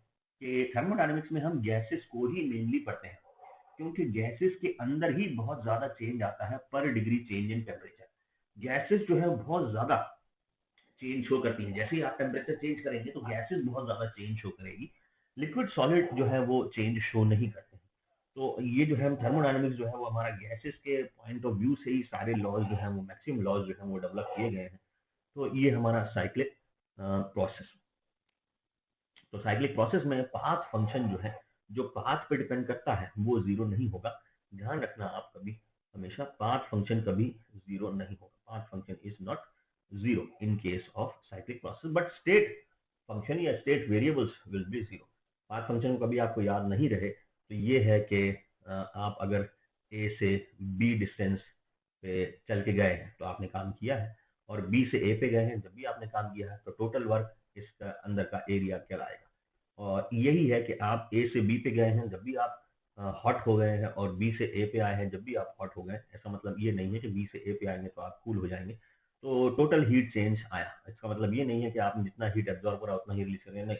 कि थर्मोडायनेमिक्स में हम गैसेस को ही मेनली पढ़ते हैं, क्योंकि गैसेस के अंदर ही बहुत ज्यादा चेंज आता है पर degree change in temperature. Gases जो है बहुत ज्यादा चेंज शो करती हैं, जैसे ही आप टेम्परेचर चेंज करेंगे तो गैसेस बहुत ज्यादा चेंज शो करेगी, लिक्विड सॉलिड जो है वो चेंज शो नहीं करते हैं। तो ये जो है थर्मोडायनेमिक्स जो है वो हमारा गैसेस के पॉइंट ऑफ व्यू से ही सारे लॉज जो है वो मैक्सिमम लॉज जो है वो डेवलप किए गए हैं। तो ये हमारा साइक्लिक प्रोसेस। तो साइक्लिक प्रोसेस में पाथ फंक्शन जो है, जो पाथ पे डिपेंड करता है वो जीरो नहीं होगा। ध्यान रखना आप कभी हमेशा पाथ फंक्शन कभी जीरो नहीं होगा, path function is not zero in case of cyclic process, but state function या state variables will be zero. Path function कभी आपको याद नहीं रहे तो ये है कि आप अगर ए से बी डिस्टेंस पे चल के गए हैं तो आपने काम किया है, और बी से ए पे गए हैं जब भी आपने काम किया है, तो टोटल वर्क इसका अंदर का एरिया कहलाएगा। और यही है कि आप ए से बी पे गए हैं जब भी आप हॉट हो गए हैं, और बी से ए पे आए हैं जब भी आप हॉट हो गए। ऐसा मतलब ये नहीं है कि बी से ए पे आएंगे तो आप कूल हो जाएंगे, तो टोटल हीट चेंज आया। इसका मतलब ये नहीं है कि आपने जितना हीट एब्जॉर्ब करा उतना ही रिलीज करेंगे, नहीं,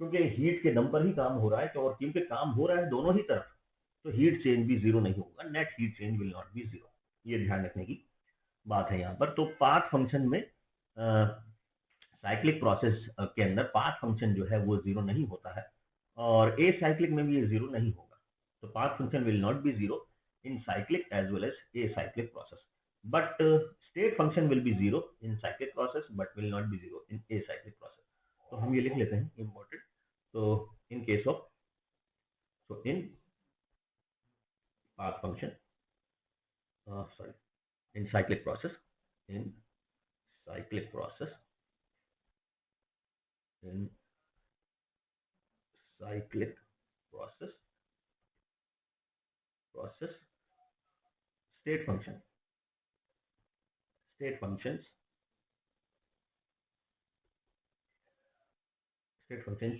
क्योंकि हीट के दम पर ही काम हो रहा है, तो और क्योंकि काम हो रहा है दोनों ही तरफ, तो हीट चेंज भी जीरो नहीं होगा, net heat change will not be zero. ये ध्यान रखने की बात है यहाँ पर। तो पाथ फंक्शन में साइक्लिक प्रोसेस के अंदर पाथ फंक्शन जो है वो जीरो नहीं होता है, और ए साइक्लिक में भी ये जीरो नहीं होगा। तो path function will not be zero in cyclic as well as a cyclic process, but state function will be zero in cyclic process but will not be zero in a cyclic process. तो हम ये लिख लेते हैं important. तो in case of, so in path function, sorry, in cyclic process, in cyclic process, in cyclic process, state function, state functions, state function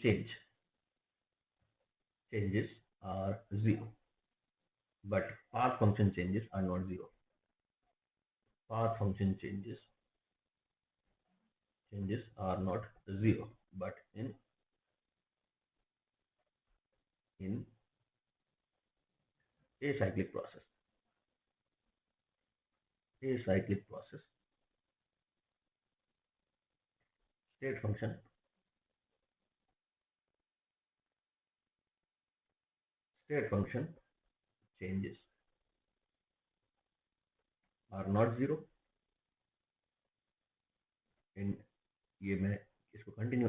changes are zero, but path function changes are not zero. Path function changes are not zero, but in acyclic process, state function changes are not zero in, ये मैं इसको continue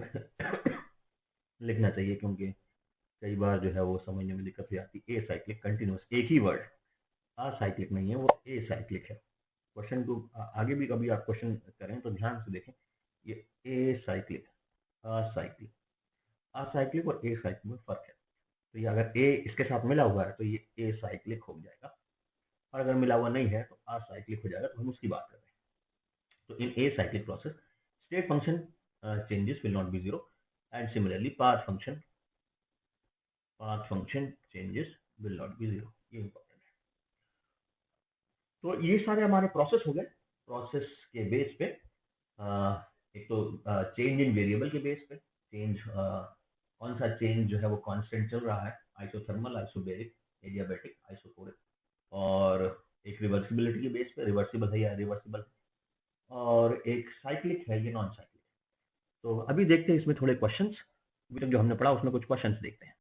लिखना चाहिए क्योंकि कई बार जो है वो समझने में दिक्कत आती है। ए साइक्लिक कंटिन्यूस एक ही वर्ड, असाइक्लिक नहीं है, वो ए साइक्लिक है। क्वेश्चन को आगे भी कभी आप क्वेश्चन करें तो ध्यान से देखें, ये ए साइक्लिक, असाइक्लिक, असाइक्लिक और ए साइक्लिक में फर्क है। तो ये अगर ए इसके साथ मिला हुआ है तो ये ए साइक्लिक हो जाएगा, और अगर मिला हुआ नहीं है तो असाइक्लिक हो जाएगा, तो हम उसकी बात कर रहे हैं। तो in a cyclic process state function changes will not be zero, and similarly path function path function changes will not be 0, ये इंपॉर्टेंट है। तो ये सारे हमारे प्रोसेस हो गए। प्रोसेस के बेस पे एक तो चेंज इन वेरिएबल के बेस पे, चेंज कौन सा चेंज जो है वो कांस्टेंट चल रहा है, आइसोथर्मल, आइसोबेरिक, एडियाबैटिक, आइसोकोरिक, और एक रिवर्सिबिलिटी के बेस पे, रिवर्सिबल है या रिवर्सिबल, और एक साइक्लिक है या नॉन साइक्लिक। तो अभी देखते हैं इसमें थोड़े क्वेश्चंस, अभी तक जो हमने पढ़ा उसमें कुछ क्वेश्चंस देखते हैं।